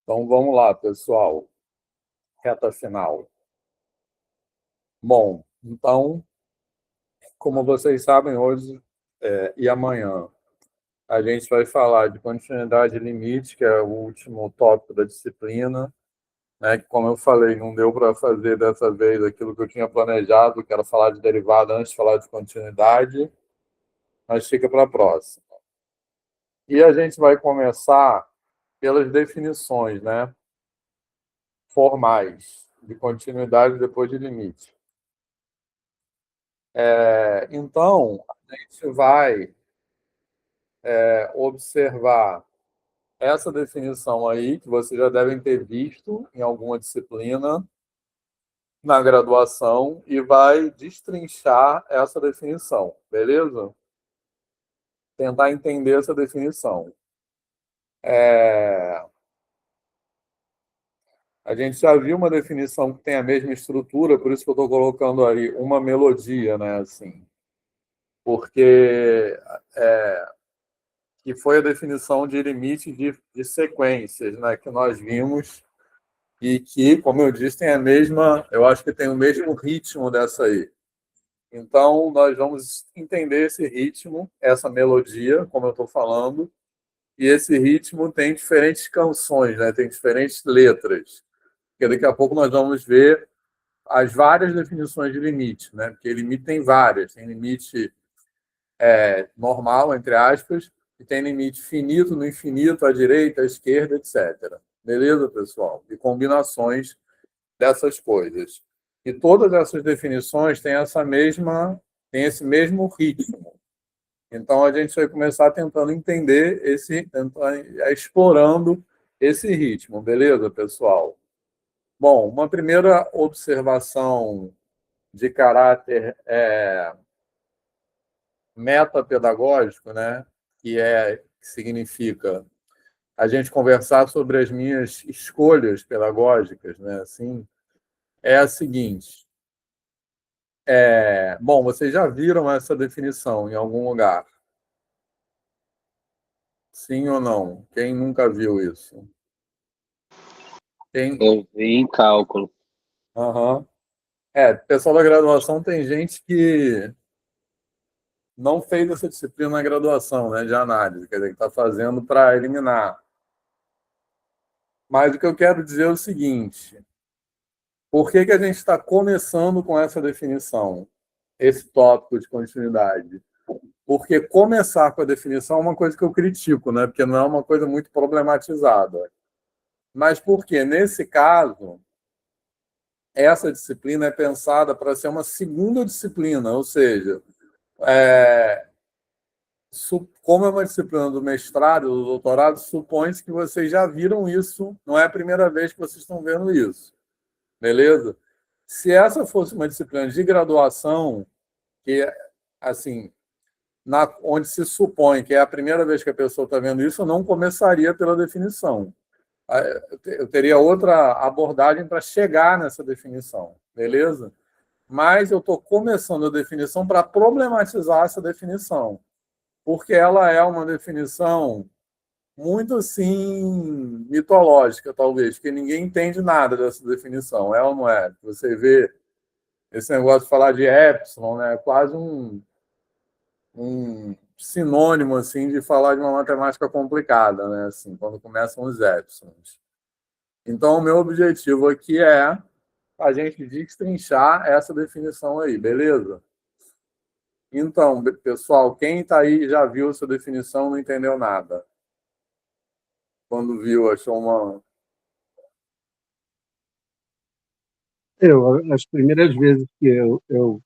Então vamos lá, pessoal. Reta final. Bom, então, como vocês sabem, hoje e amanhã a gente vai falar de continuidade e limite, que é o último tópico da disciplina, né? Que, como eu falei, não deu para fazer dessa vez aquilo que eu tinha planejado, que era falar de derivada antes de falar de continuidade, mas fica para a próxima. E a gente vai começar pelas definições, né? Formais de continuidade depois de limite. Então, a gente vai observar essa definição aí, que vocês já devem ter visto em alguma disciplina na graduação, e vai destrinchar essa definição, beleza? Tentar entender essa definição. A gente já viu uma definição que tem a mesma estrutura, por isso que eu estou colocando aí uma melodia, né? Assim, porque que foi a definição de limite de sequências, né, que nós vimos e que, como eu disse, tem a mesma, eu acho que tem o mesmo ritmo dessa aí. Então, nós vamos entender esse ritmo, essa melodia, como eu estou falando, e esse ritmo tem diferentes canções, né, tem diferentes letras, porque daqui a pouco nós vamos ver as várias definições de limite, né, porque limite tem várias, tem limite normal, entre aspas, e tem limite finito no infinito, à direita, à esquerda, etc. Beleza, pessoal? E combinações dessas coisas. E todas essas definições têm têm esse mesmo ritmo. Então a gente vai começar tentando entender explorando esse ritmo, beleza, pessoal? Bom, uma primeira observação de caráter metapedagógico, né? Que significa a gente conversar sobre as minhas escolhas pedagógicas, né? Assim, é a seguinte. Bom, vocês já viram essa definição em algum lugar? Sim ou não? Quem nunca viu isso? Quem? Eu vi em cálculo. Aham. Pessoal da graduação tem gente que não fez essa disciplina na graduação, né, de análise, quer dizer, que está fazendo para eliminar. Mas o que eu quero dizer é o seguinte: por que a gente está começando com essa definição, esse tópico de continuidade? Porque começar com a definição é uma coisa que eu critico, né? Porque não é uma coisa muito problematizada. Mas porque, nesse caso, essa disciplina é pensada para ser uma segunda disciplina, ou seja, como é uma disciplina do mestrado, do doutorado, supõe-se que vocês já viram isso, não é a primeira vez que vocês estão vendo isso. Beleza? Se essa fosse uma disciplina de graduação, que, assim, onde se supõe que é a primeira vez que a pessoa está vendo isso, eu não começaria pela definição. Eu teria outra abordagem para chegar nessa definição, beleza? Mas eu estou começando a definição para problematizar essa definição, porque ela é uma definição muito, assim, mitológica, talvez, porque ninguém entende nada dessa definição, é ou não é? Você vê esse negócio de falar de epsilon, né? É quase um sinônimo, assim, de falar de uma matemática complicada, né? Assim, quando começam os epsilons. Então, o meu objetivo aqui é a gente destrinchar essa definição aí, beleza? Então, pessoal, quem está aí já viu essa definição, não entendeu nada? Quando viu, achou uma... As primeiras vezes que eu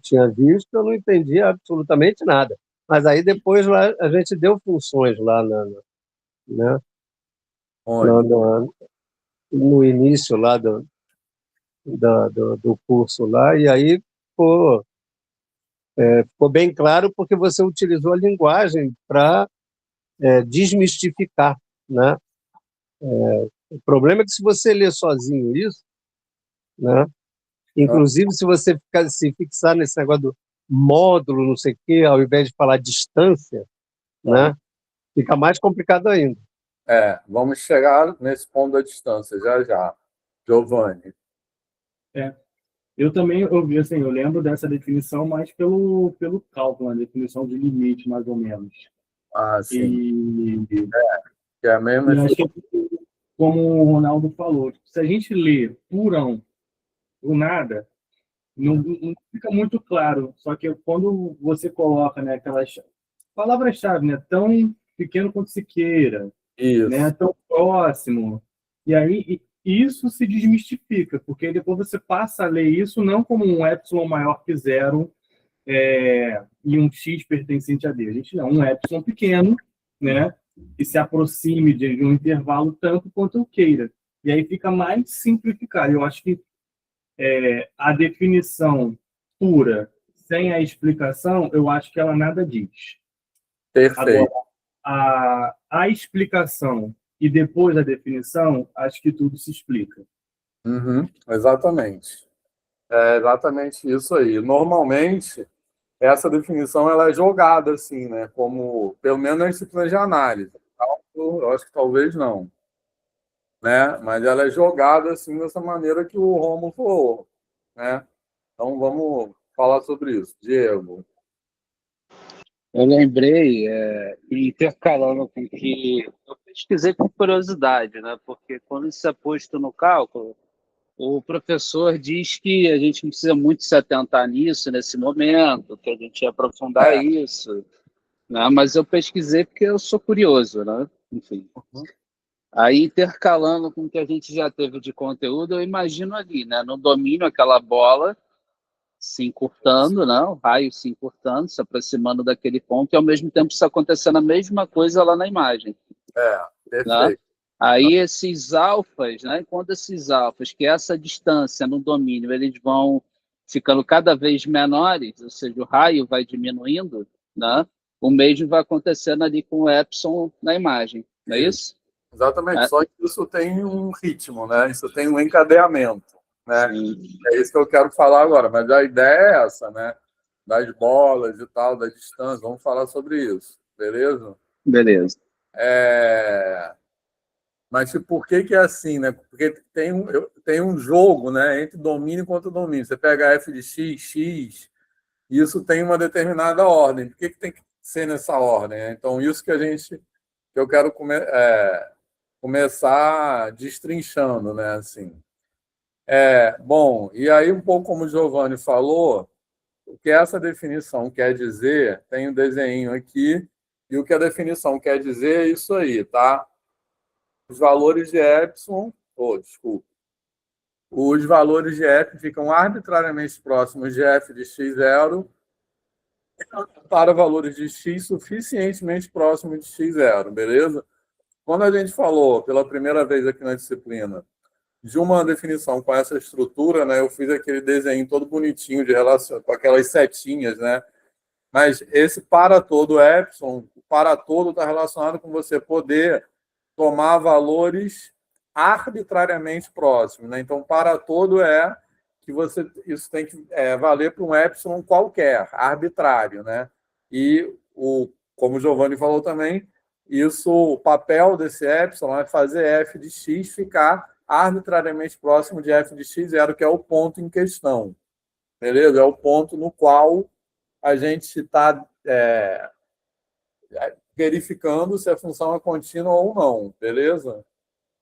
tinha visto, eu não entendia absolutamente nada. Mas aí depois lá, a gente deu funções lá, né? Onde? No início lá do curso lá, e aí ficou bem claro porque você utilizou a linguagem para desmistificar, né? O problema é que se você ler sozinho isso, né? Inclusive, se você se fixar nesse negócio do módulo, não sei o quê, ao invés de falar distância, né? Fica mais complicado ainda. Vamos chegar nesse ponto da distância já já. Giovanni. Eu também assim, eu lembro dessa definição mais pelo cálculo, a definição de limite, mais ou menos. Ah, sim. E, Que é a mesma. e acho que, como o Ronaldo falou, se a gente lê purão do nada, não fica muito claro. Só que quando você coloca, né, aquelas palavras-chave, né, tão pequeno quanto se queira, né, Isso. tão próximo, e aí isso se desmistifica, porque depois você passa a ler isso não como um epsilon maior que zero e um x pertencente a D. A gente não, um epsilon pequeno, né, que se aproxime de um intervalo tanto quanto eu queira. E aí fica mais simplificado. Eu acho que a definição pura, sem a explicação, eu acho que ela nada diz. Agora, Perfeito. a explicação e depois a definição, acho que tudo se explica. Exatamente. É exatamente isso aí. Normalmente, essa definição ela é jogada assim, né? Como, pelo menos nas disciplinas de análise. Eu acho que talvez não, né? Mas ela é jogada assim dessa maneira que o Romulo falou, né? Então vamos falar sobre isso. Diego. Eu lembrei, intercalando com que eu pesquisei com curiosidade, né? Porque quando isso é posto no cálculo, o professor diz que a gente não precisa muito se atentar nisso nesse momento, que a gente ia aprofundar É. isso, né? Mas eu pesquisei porque eu sou curioso, né? Enfim. Aí, intercalando com o que a gente já teve de conteúdo, eu imagino ali, né? No domínio, aquela bola se encurtando, né? O raio se encurtando, se aproximando daquele ponto, e ao mesmo tempo isso acontecendo a mesma coisa lá na imagem, né? Perfeito. Aí esses alfas, né? Quando esses alfas, que é essa distância no domínio, eles vão ficando cada vez menores, ou seja, o raio vai diminuindo, né? O mesmo vai acontecendo ali com o epsilon na imagem, não é isso? Exatamente. Só que isso tem um ritmo, né? Isso tem um encadeamento, né? Sim. É isso que eu quero falar agora. Mas a ideia é essa, né? Das bolas e tal, da distância. Vamos falar sobre isso, beleza? Beleza. Mas por que é assim, né? Porque tem um jogo, né, entre domínio contra domínio. Você pega f de x, x, e isso tem uma determinada ordem. Por que tem que ser nessa ordem, né? Então, isso que eu quero começar destrinchando, né? Assim. Bom, e aí, um pouco como o Giovanni falou, o que essa definição quer dizer, tem um desenho aqui, e o que a definição quer dizer é isso aí, tá? Os valores de epsilon, desculpa, os valores de f ficam arbitrariamente próximos de f de x0 para valores de x suficientemente próximos de x0, beleza? Quando a gente falou pela primeira vez aqui na disciplina de uma definição com essa estrutura, né, eu fiz aquele desenho todo bonitinho de relação com aquelas setinhas, né? Mas esse para todo epsilon, o para todo está relacionado com você poder tomar valores arbitrariamente próximos, né? Então, para todo que isso tem que valer para um epsilon qualquer, arbitrário, né? E como o Giovanni falou também, o papel desse epsilon é fazer f de x ficar arbitrariamente próximo de f de x0, que é o ponto em questão, beleza? É o ponto no qual a gente está verificando se a função é contínua ou não, beleza?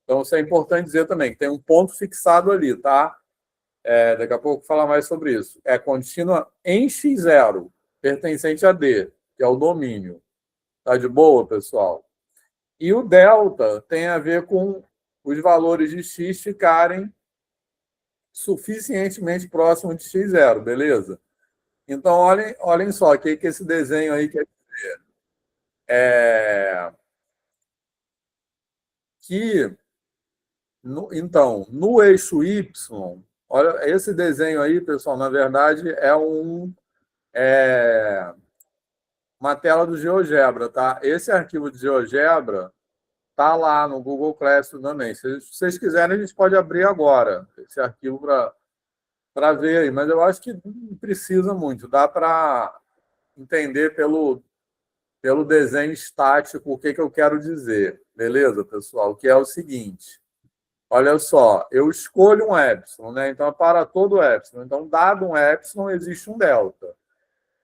Então, isso é importante dizer também, que tem um ponto fixado ali, tá? Daqui a pouco eu vou falar mais sobre isso. É contínua em x0, pertencente a D, que é o domínio. Tá de boa, pessoal? E o delta tem a ver com os valores de x ficarem suficientemente próximos de x0, beleza? Então, olhem só o que esse desenho aí quer dizer. Então, no eixo Y, olha, esse desenho aí, pessoal, na verdade, é uma tela do GeoGebra, tá? Esse arquivo de GeoGebra tá lá no Google Classroom também. Se vocês quiserem, a gente pode abrir agora esse arquivo para ver aí, mas eu acho que não precisa muito, dá para entender pelo pelo desenho estático, o que eu quero dizer. Beleza, pessoal? Que é o seguinte. Olha só, eu escolho um epsilon, né? Então, é para todo epsilon. Então, dado um epsilon, existe um delta.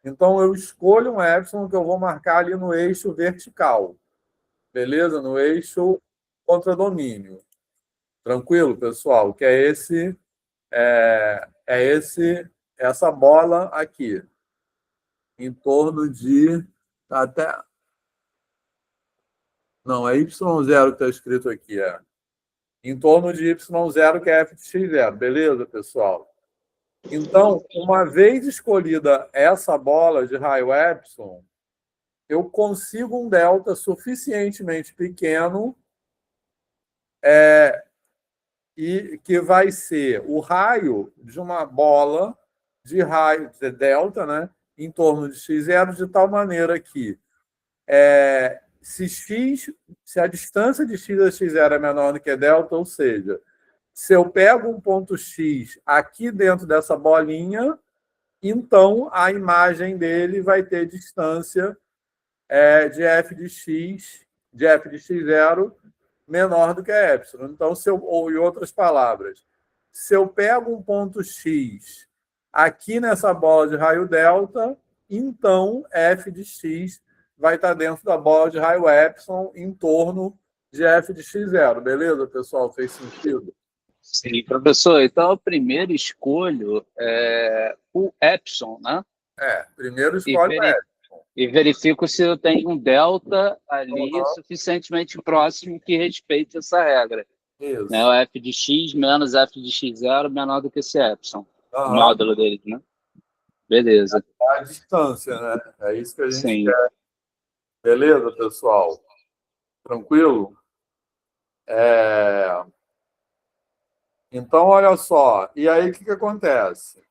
Então, eu escolho um epsilon que eu vou marcar ali no eixo vertical. Beleza? No eixo contradomínio. Tranquilo, pessoal? Que essa bola aqui. Em torno de... até... Não, é Y0 que está escrito aqui. Em torno de Y0, que é f de x0. Beleza, pessoal? Então, uma vez escolhida essa bola de raio epsilon, eu consigo um delta suficientemente pequeno e que vai ser o raio de uma bola de raio de delta, né, em torno de x0, de tal maneira que se a distância de x a x0 é menor do que delta, ou seja, se eu pego um ponto x aqui dentro dessa bolinha, então a imagem dele vai ter distância de f de x0 menor do que epsilon. Então, ou em outras palavras, se eu pego um ponto x aqui nessa bola de raio delta, então f de x vai estar dentro da bola de raio epsilon em torno de f de x0. Beleza, pessoal? Fez sentido? Sim, professor. Então, eu primeiro escolho o epsilon, né? Primeiro escolhe o epsilon. E verifico se eu tenho um delta ali suficientemente próximo que respeite essa regra. Isso. Né? O f de x menos f de x0 menor do que esse epsilon. O módulo dele, né? Beleza. A distância, né? É isso que a gente Sim. quer. Beleza, pessoal? Tranquilo? Então, olha só. E aí, o que acontece?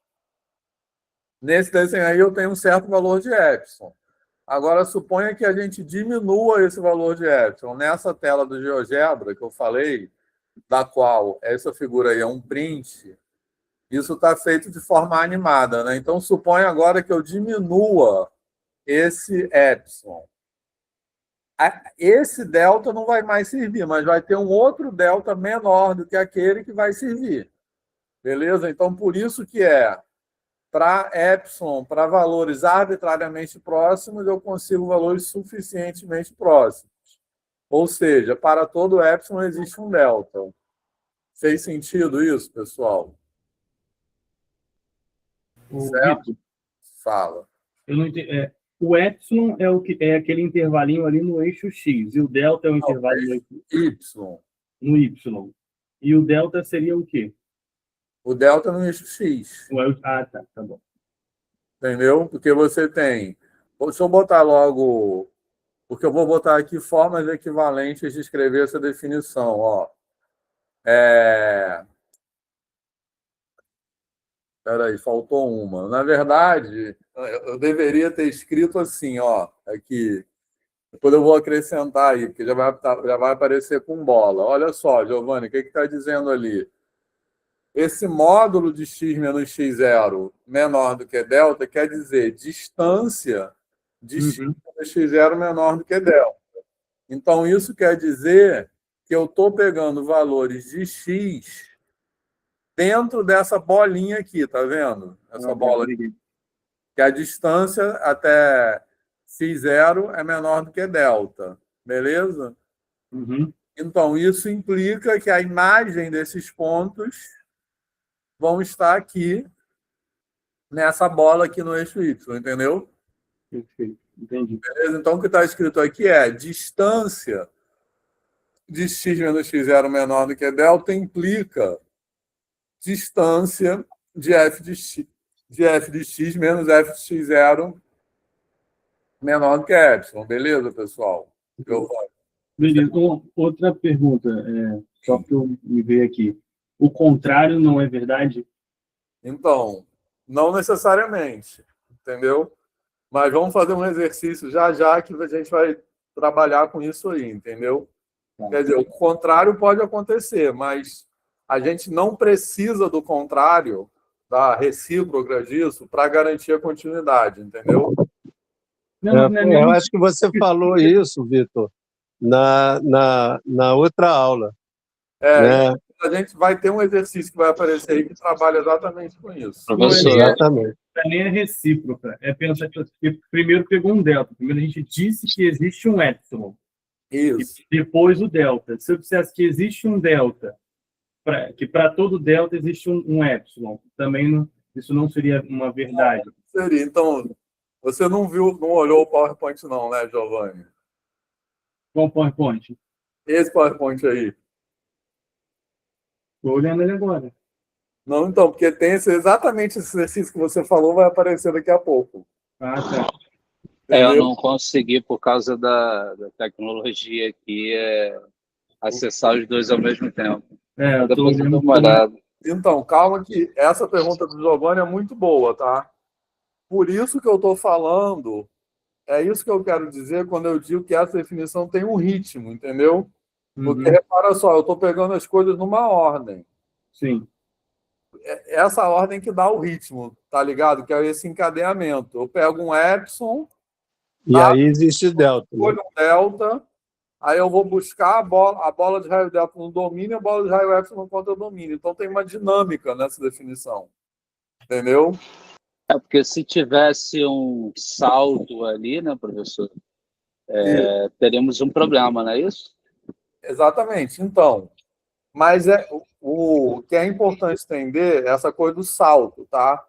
Nesse desenho aí, eu tenho um certo valor de epsilon. Agora, suponha que a gente diminua esse valor de epsilon. Nessa tela do GeoGebra que eu falei, da qual essa figura aí é um print, isso está feito de forma animada, né? Então, suponha agora que eu diminua esse epsilon. Esse delta não vai mais servir, mas vai ter um outro delta menor do que aquele que vai servir. Beleza? Então, por isso que para epsilon, para valores arbitrariamente próximos, eu consigo valores suficientemente próximos. Ou seja, para todo epsilon existe um delta. Fez sentido isso, pessoal? Vitor, fala. Eu não entendi. O epsilon é aquele intervalinho ali no eixo x, e o delta é o intervalinho Y. No y. E o delta seria o quê? O delta no eixo x. Tá bom. Entendeu? Porque você tem... Deixa eu botar logo... Porque eu vou botar aqui formas equivalentes de escrever essa definição. Ó. Espera aí, faltou uma. Na verdade, eu deveria ter escrito assim, ó, aqui. Depois eu vou acrescentar aí, porque já vai aparecer com bola. Olha só, Giovanni, o que está dizendo ali? Esse módulo de x menos x0 menor do que delta quer dizer distância de x menos x0 menor do que delta. Então, isso quer dizer que eu estou pegando valores de x dentro dessa bolinha aqui, tá vendo? Essa bola aqui. Que a distância até x0 é menor do que delta. Beleza? Então, isso implica que a imagem desses pontos vão estar aqui nessa bola aqui no eixo Y, entendeu? Perfeito, entendi. Beleza? Então, o que está escrito aqui é distância de x menos x0 menor do que delta implica distância de f de x menos f de x0 menor do que epsilon. Beleza, pessoal? Beleza. Outra pergunta, só que eu me veio aqui. O contrário não é verdade? Então, não necessariamente, entendeu? Mas vamos fazer um exercício já que a gente vai trabalhar com isso aí, entendeu? Quer dizer, o contrário pode acontecer, mas a gente não precisa do contrário, da recíproca disso, para garantir a continuidade, entendeu? Não é nem Eu acho que você falou isso, Vitor, na outra aula, né? A gente vai ter um exercício que vai aparecer aí que trabalha exatamente com isso. não é nem, Exatamente. não é nem a recíproca. É pensar que primeiro pegou um delta. Primeiro a gente disse que existe um epsilon. Isso. E depois o delta. Se eu dissesse que existe um delta, que para todo delta existe um epsilon, também isso não seria uma verdade. Seria. Então, você não olhou o PowerPoint não, né, Giovanni? Qual PowerPoint? Esse PowerPoint aí. Estou olhando ele agora. Não, então, porque tem exatamente esse exercício que você falou, vai aparecer daqui a pouco. Ah, tá. Eu não consegui, por causa da tecnologia aqui, acessar os dois ao mesmo tempo. Eu tô Depois eu dou olhando. uma olhada. Então, calma que essa pergunta do Giovanni é muito boa, tá? Por isso que eu estou falando, é isso que eu quero dizer quando eu digo que essa definição tem um ritmo, entendeu? Porque, repara só, eu estou pegando as coisas numa ordem. Sim. Essa ordem que dá o ritmo, tá ligado? Que é esse encadeamento. Eu pego um epsilon, E aí existe delta. Né? escolho um delta, aí eu vou buscar a bola de raio delta no domínio e a bola de raio epsilon contra o domínio. Então tem uma dinâmica nessa definição. Entendeu? Porque se tivesse um salto ali, né, professor, teríamos um problema, não é isso? Exatamente. Então, mas o que é importante entender é essa coisa do salto, tá?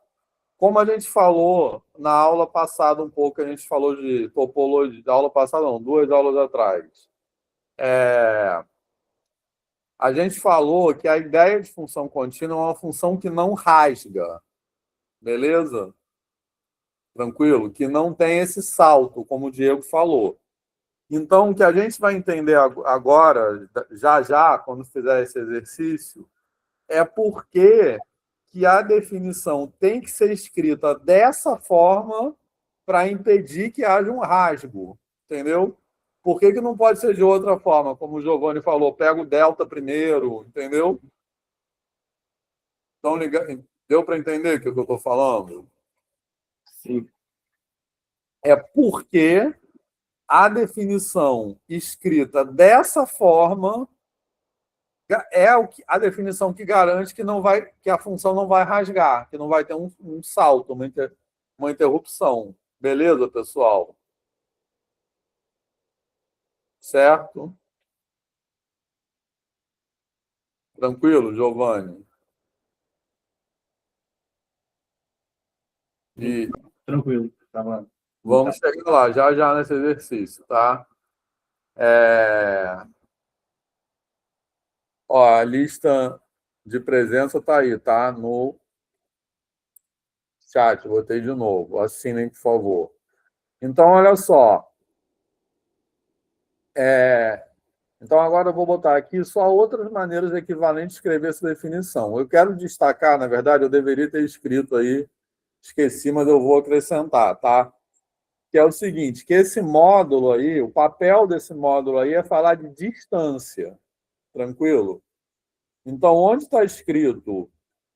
Como a gente falou na aula passada um pouco, a gente falou de topologia, da aula passada não, 2 aulas atrás. A gente falou que a ideia de função contínua é uma função que não rasga, beleza? Tranquilo? Que não tem esse salto, como o Diego falou. Então, o que a gente vai entender agora, já, quando fizer esse exercício, é porque que a definição tem que ser escrita dessa forma para impedir que haja um rasgo, entendeu? Por que não pode ser de outra forma? Como o Giovanni falou, pega o delta primeiro, entendeu? Então, deu para entender o que eu estou falando? Sim. É porque a definição escrita dessa forma é a definição que garante que a função não vai rasgar, que não vai ter um salto, uma interrupção. Beleza, pessoal? Certo? Tranquilo, Giovanni? E Tranquilo. Tava... vamos chegar lá, já nesse exercício, tá? Ó, a lista de presença tá aí, tá? No chat, botei de novo. Assinem, por favor. Então, olha só. Então, agora eu vou botar aqui só outras maneiras equivalentes de escrever essa definição. Eu quero destacar, na verdade, eu deveria ter escrito aí, esqueci, mas eu vou acrescentar, tá? Que é o seguinte, que esse módulo aí, o papel desse módulo aí é falar de distância, tranquilo? Então, onde está escrito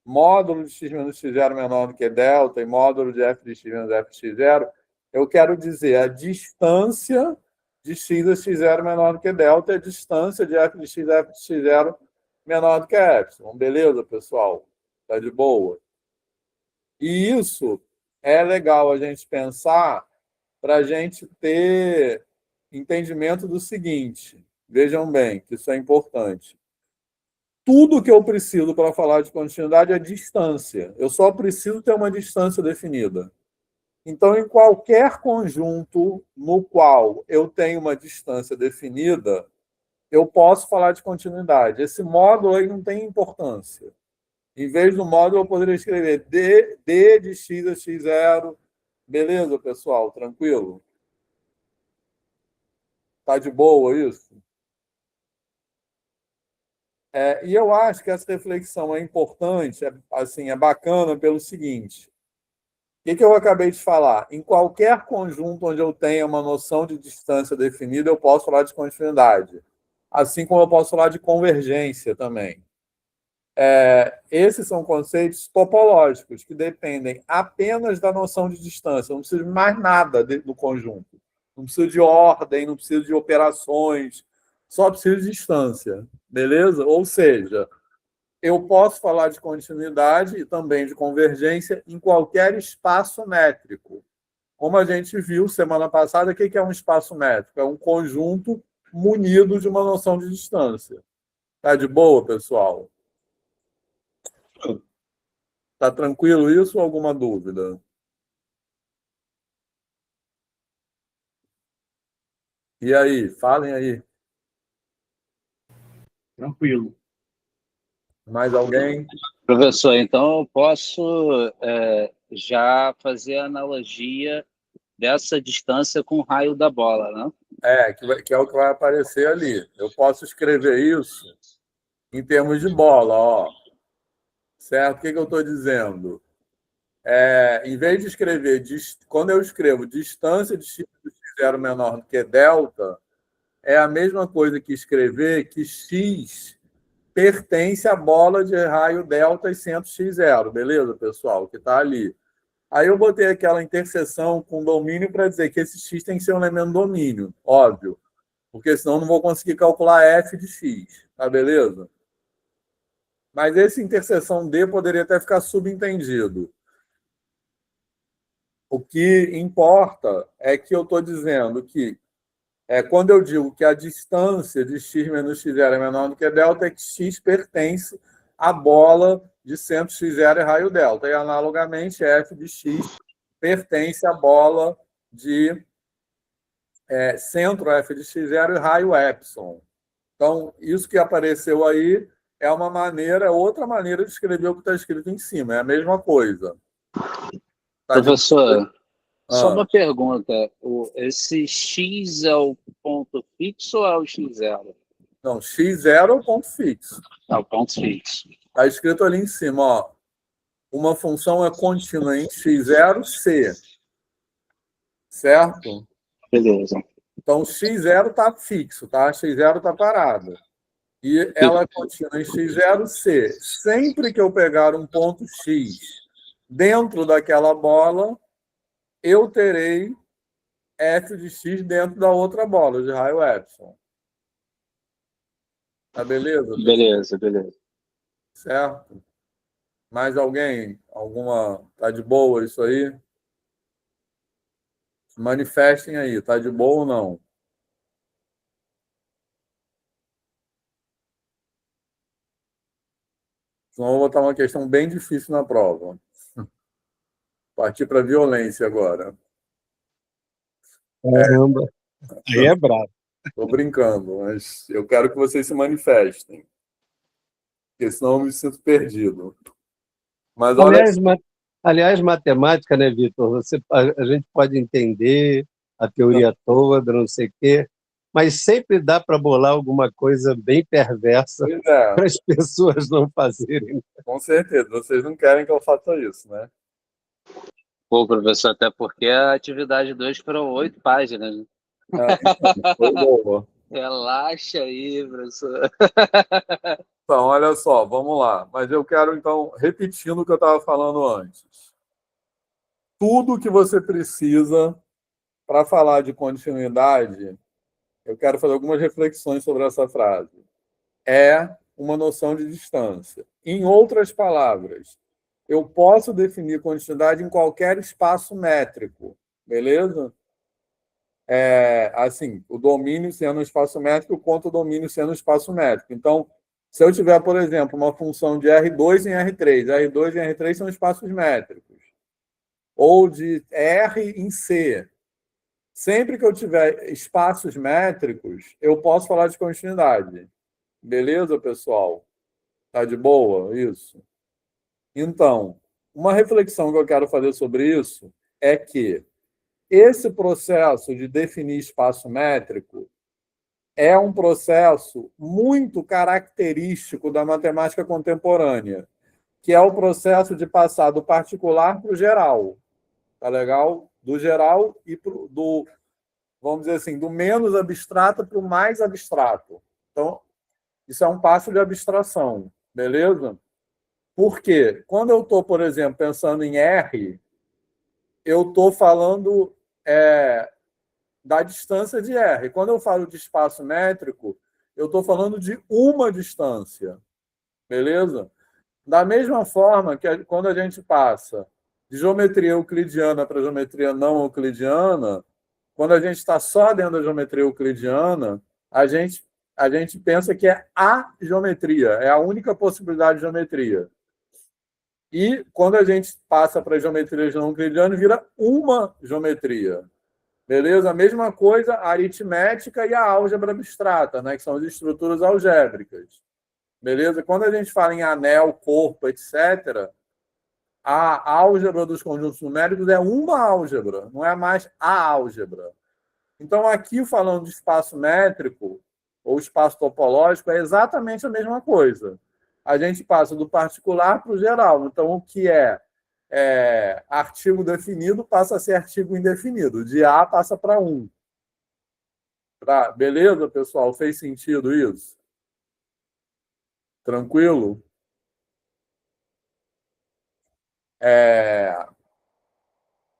módulo de x menos x0 menor do que delta e módulo de f de x menos f de x0, eu quero dizer a distância de x a x0 menor do que delta e a distância de f de x0 menor do que epsilon. Beleza, pessoal? Tá de boa? E isso é legal a gente pensar para a gente ter entendimento do seguinte. Vejam bem, que isso é importante. Tudo que eu preciso para falar de continuidade é distância. Eu só preciso ter uma distância definida. Então, em qualquer conjunto no qual eu tenho uma distância definida, eu posso falar de continuidade. Esse módulo aí não tem importância. Em vez do módulo, eu poderia escrever d de x a x0. Beleza, pessoal? Tranquilo? Tá de boa isso? E eu acho que essa reflexão é importante, assim, é bacana pelo seguinte. O que eu acabei de falar? Em qualquer conjunto onde eu tenha uma noção de distância definida, eu posso falar de continuidade. Assim como eu posso falar de convergência também. Esses são conceitos topológicos que dependem apenas da noção de distância. Não precisa de mais nada do conjunto. Não precisa de ordem, não precisa de operações, só precisa de distância. Beleza? Ou seja, eu posso falar de continuidade e também de convergência em qualquer espaço métrico. Como a gente viu semana passada, o que é um espaço métrico? É um conjunto munido de uma noção de distância. Tá de boa, pessoal? Tá tranquilo isso ou alguma dúvida? E aí, falem aí. Tranquilo. Mais alguém? Professor, então eu posso já fazer a analogia dessa distância com o raio da bola, né? Que é o que vai aparecer ali. Eu posso escrever isso em termos de bola, ó. Certo? O que eu estou dizendo? Em vez de escrever, quando eu escrevo distância de x do x0 menor do que delta, é a mesma coisa que escrever que x pertence à bola de raio delta e centro x0, beleza, pessoal? Que está ali. Aí eu botei aquela interseção com domínio para dizer que esse x tem que ser um elemento domínio, óbvio, porque senão eu não vou conseguir calcular f de x, tá beleza? Mas esse interseção D poderia até ficar subentendido. O que importa é que eu estou dizendo que, quando eu digo que a distância de x menos x0 é menor do que delta, é que x pertence à bola de centro x0 e raio delta. E, analogamente, f de x pertence à bola de centro f de x0 e raio epsilon. Então, isso que apareceu aí é outra maneira de escrever o que está escrito em cima. É a mesma coisa. Tá Professor, só uma Ah, pergunta. Esse x é o ponto fixo ou é o x0? não, x0 é o ponto fixo. É o ponto fixo. Está escrito ali em cima, ó. Uma função é contínua em x0, c. Certo? Beleza. Então, x0 está fixo, tá? X0 está parado. E ela é contínua em x0, c. Sempre que eu pegar um ponto x dentro daquela bola, eu terei f de x dentro da outra bola, de raio epsilon. Tá beleza, pessoal? Beleza, beleza. Certo? Mais alguém? Tá de boa isso aí? Manifestem aí, tá de boa ou não? Senão eu vou botar uma questão bem difícil na prova. Partir para violência agora. Caramba, aí é brabo. Estou brincando, mas eu quero que vocês se manifestem. Porque senão eu me sinto perdido. Mas olha, Aliás, matemática, né, Vitor? A gente pode entender a teoria toda, não sei o quê, mas sempre dá para bolar alguma coisa bem perversa para as pessoas não fazerem. Com certeza. Vocês não querem que eu faça isso, né? Pô, professor, até porque a atividade 2 foram 8 páginas. Né? Foi boa. Relaxa aí, professor. Então, olha só, vamos lá. Mas eu quero, então, repetindo o que eu estava falando antes. Tudo que você precisa para falar de continuidade, eu quero fazer algumas reflexões sobre essa frase. É uma noção de distância. Em outras palavras, eu posso definir continuidade em qualquer espaço métrico, beleza? Assim, o domínio sendo um espaço métrico contra o domínio sendo um espaço métrico. Então, se eu tiver, por exemplo, uma função de R2 em R3, R2 e R3 são espaços métricos, ou de R em C, sempre que eu tiver espaços métricos, eu posso falar de continuidade. Beleza, pessoal? Tá de boa isso? Então, uma reflexão que eu quero fazer sobre isso é que esse processo de definir espaço métrico é um processo muito característico da matemática contemporânea, que é o processo de passar do particular para o geral. Tá legal? Do geral e vamos dizer assim, do menos abstrato para o mais abstrato. Então, isso é um passo de abstração, beleza? Porque quando eu estou, por exemplo, pensando em R, eu estou falando da distância de R. Quando eu falo de espaço métrico, eu estou falando de uma distância. Beleza? Da mesma forma que quando a gente passa de geometria euclidiana para geometria não euclidiana, quando a gente está só dentro da geometria euclidiana, a gente pensa que é a geometria, é a única possibilidade de geometria. E quando a gente passa para geometria não euclidiana, vira uma geometria. Beleza? A mesma coisa a aritmética e a álgebra abstrata, né, que são as estruturas algébricas. Beleza? Quando a gente fala em anel, corpo, etc., a álgebra dos conjuntos numéricos é uma álgebra, não é mais a álgebra. Então, aqui, falando de espaço métrico ou espaço topológico, é exatamente a mesma coisa. A gente passa do particular para o geral. Então, o que é artigo definido passa a ser artigo indefinido. De A passa para 1. Beleza, pessoal? Fez sentido isso? Tranquilo?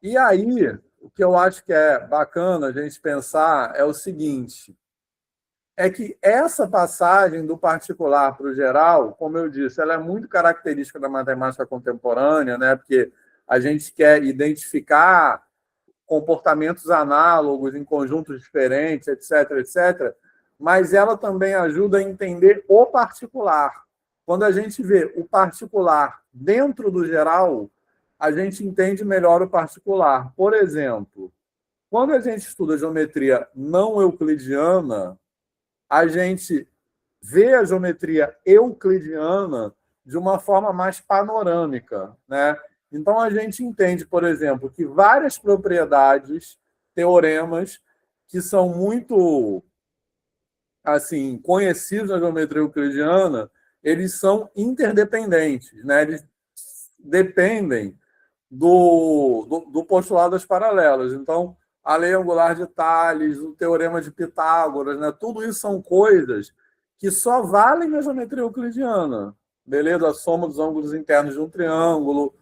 E aí, o que eu acho que é bacana a gente pensar é o seguinte, é que essa passagem do particular para o geral, como eu disse, ela é muito característica da matemática contemporânea, né? Porque a gente quer identificar comportamentos análogos em conjuntos diferentes, etc., etc., mas ela também ajuda a entender o particular. Quando a gente vê o particular dentro do geral, a gente entende melhor o particular. Por exemplo, quando a gente estuda geometria não euclidiana, a gente vê a geometria euclidiana de uma forma mais panorâmica, né? Então, a gente entende, por exemplo, que várias propriedades, teoremas, que são muito assim conhecidos na geometria euclidiana, eles são interdependentes, né? Eles dependem do postulado das paralelas. Então, a lei angular de Tales, o teorema de Pitágoras, né? Tudo isso são coisas que só valem na geometria euclidiana. Beleza? A soma dos ângulos internos de um triângulo,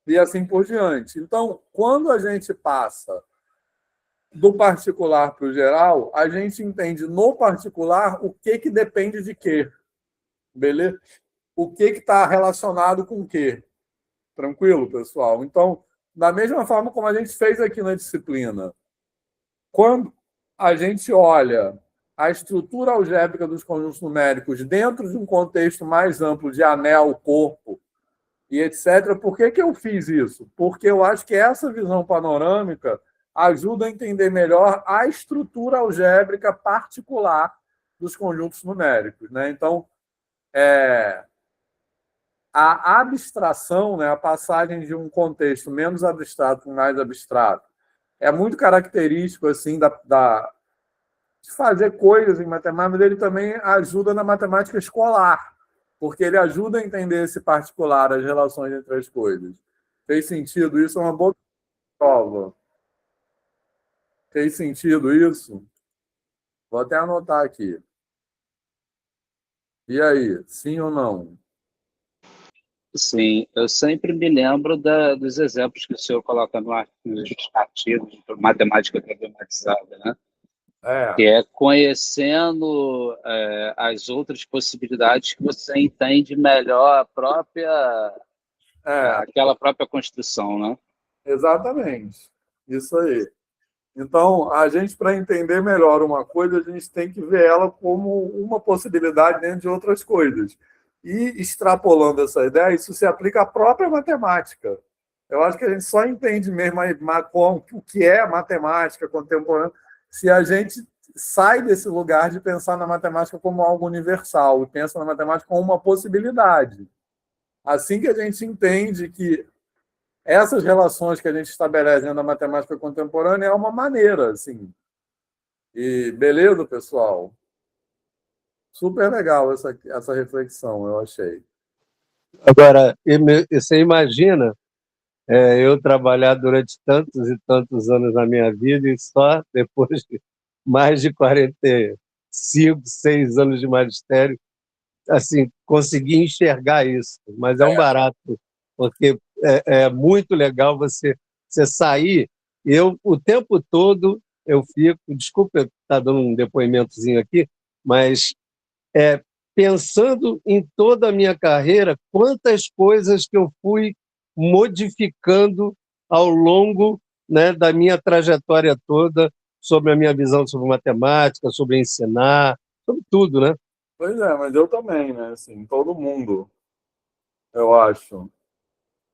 e assim por diante. Então, quando a gente passa do particular para o geral, a gente entende no particular o que depende de quê. Beleza? O que está relacionado com o quê. Tranquilo, pessoal? Então, da mesma forma como a gente fez aqui na disciplina, quando a gente olha a estrutura algébrica dos conjuntos numéricos dentro de um contexto mais amplo de anel, corpo e etc., por que eu fiz isso? Porque eu acho que essa visão panorâmica ajuda a entender melhor a estrutura algébrica particular dos conjuntos numéricos, né? Então, a abstração, né, a passagem de um contexto menos abstrato para mais abstrato, é muito característico assim de fazer coisas em matemática, mas ele também ajuda na matemática escolar, porque ele ajuda a entender esse particular, as relações entre as coisas. Fez sentido isso? É uma boa prova. Fez sentido isso? Vou até anotar aqui. E aí, sim ou não? Sim, eu sempre me lembro dos exemplos que o senhor coloca nos artigos de matemática problematizada, né? Que é conhecendo as outras possibilidades que você entende melhor aquela própria construção, né? Exatamente. Isso aí. Então, a gente, para entender melhor uma coisa, a gente tem que ver ela como uma possibilidade dentro de outras coisas. E, extrapolando essa ideia, isso se aplica à própria matemática. Eu acho que a gente só entende mesmo o que é a matemática contemporânea se a gente sai desse lugar de pensar na matemática como algo universal e pensa na matemática como uma possibilidade. Assim que a gente entende que essas relações que a gente estabelece na matemática contemporânea é uma maneira, assim. E beleza, pessoal? Super legal essa reflexão, eu achei. Agora, você imagina eu trabalhar durante tantos e tantos anos na minha vida e só depois de mais de 45, 6 anos de magistério assim, conseguir enxergar isso. Mas é um barato, porque é muito legal você sair. Eu, o tempo todo, eu fico... Desculpa eu estar dando um depoimentozinho aqui, mas pensando em toda a minha carreira, quantas coisas que eu fui modificando ao longo, né, da minha trajetória toda, sobre a minha visão sobre matemática, sobre ensinar, sobre tudo, né? Pois é, mas eu também, né? Assim, todo mundo, eu acho.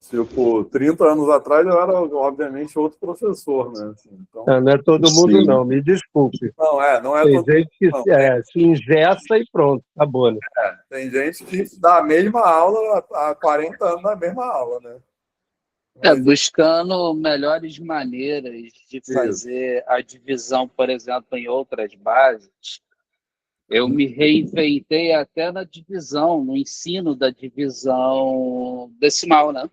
Tipo, 30 anos atrás eu era, obviamente, outro professor, né? Assim, então, Não é todo mundo, Sim. não, me desculpe. não é Tem todo gente que mundo, se engessa e pronto, acabou, né? tem gente que dá a mesma aula há 40 anos na mesma aula, né? Mas Buscando melhores maneiras de isso. fazer a divisão, por exemplo, em outras bases. Eu me reinventei até na divisão, no ensino da divisão decimal, né?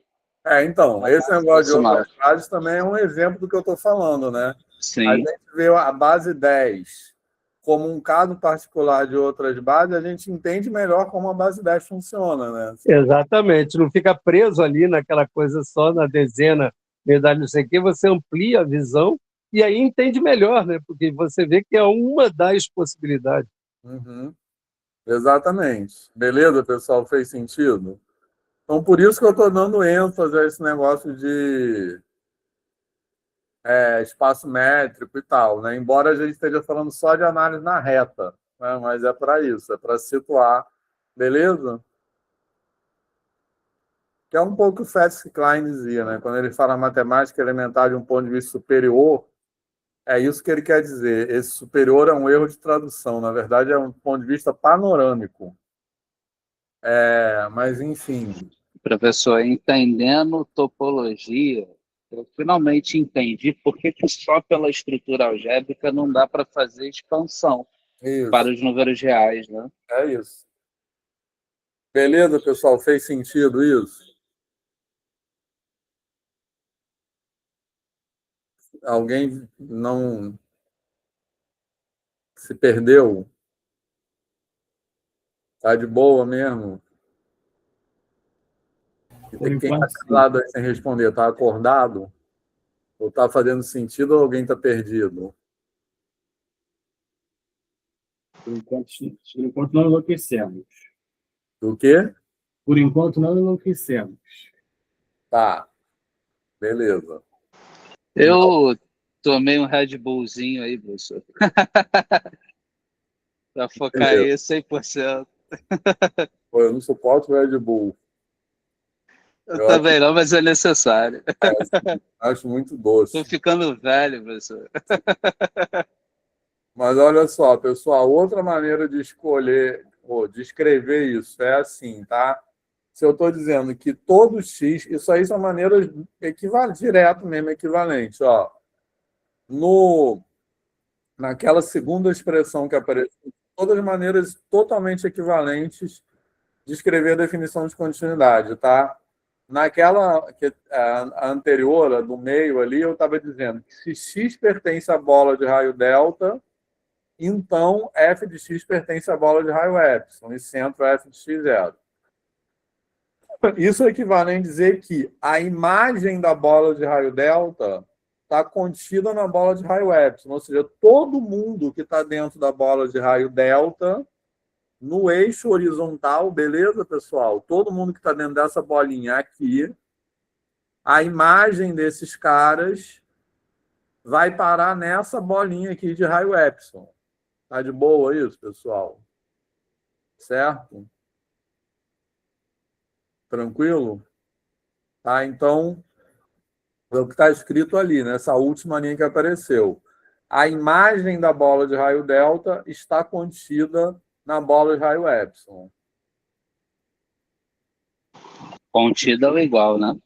Então, Na esse base negócio de decimal. outras bases também é um exemplo do que eu estou falando, né? A Sim. gente vê a base 10 como um caso particular de outras bases, a gente entende melhor como a base 10 funciona, né? Exatamente, não fica preso ali naquela coisa só na dezena, medalha, não sei o quê, você amplia a visão e aí entende melhor, né? Porque você vê que é uma das possibilidades. Uhum, exatamente. Beleza, pessoal? Fez sentido? Então, por isso que eu estou dando ênfase a esse negócio de espaço métrico e tal, né? Embora a gente esteja falando só de análise na reta, né? Mas é para isso, é para situar, beleza? Que é um pouco o que o Fetch Klein dizia, né? Quando ele fala matemática elementar de um ponto de vista superior, é isso que ele quer dizer. Esse superior é um erro de tradução, na verdade é um ponto de vista panorâmico. Mas, enfim. Professor, entendendo topologia, eu finalmente entendi por que só pela estrutura algébrica não dá para fazer expansão para Isso, os números reais, né? é isso. Beleza, pessoal? Fez sentido isso? Alguém não se perdeu? Tá de boa mesmo? E Por tem quem está enquanto, sim. calado aí sem responder, tá acordado? Ou tá fazendo sentido ou alguém está perdido? Por enquanto não enlouquecemos. Do quê? Por enquanto não enlouquecemos. Tá, beleza. Eu tomei um Red Bullzinho aí, professor, para focar Beleza. aí 100%. Pô, eu não suporto Red Bull. Eu Eu também não, mas é necessário. acho muito Tô doce. ficando velho, professor. Mas olha só, pessoal, outra maneira de escolher, ou de escrever isso é assim, tá? Se eu estou dizendo que todo x, isso aí são maneiras equivalentes, direto mesmo, equivalente, ó. Naquela segunda expressão que apareceu, todas maneiras totalmente equivalentes de escrever a definição de continuidade, tá? Naquela a anterior, a do meio ali, eu estava dizendo que se x pertence à bola de raio delta, então f de x pertence à bola de raio epsilon, e centro f de x zero. Isso equivale a dizer que a imagem da bola de raio delta está contida na bola de raio epsilon, ou seja, todo mundo que está dentro da bola de raio delta, no eixo horizontal, beleza, pessoal? Todo mundo que está dentro dessa bolinha aqui, a imagem desses caras vai parar nessa bolinha aqui de raio epsilon. Tá de boa isso, pessoal? Certo? Tranquilo? Tá, então, é o que está escrito ali, nessa última linha que apareceu. A imagem da bola de raio delta está contida na bola de raio epsilon. Contida ou igual, né?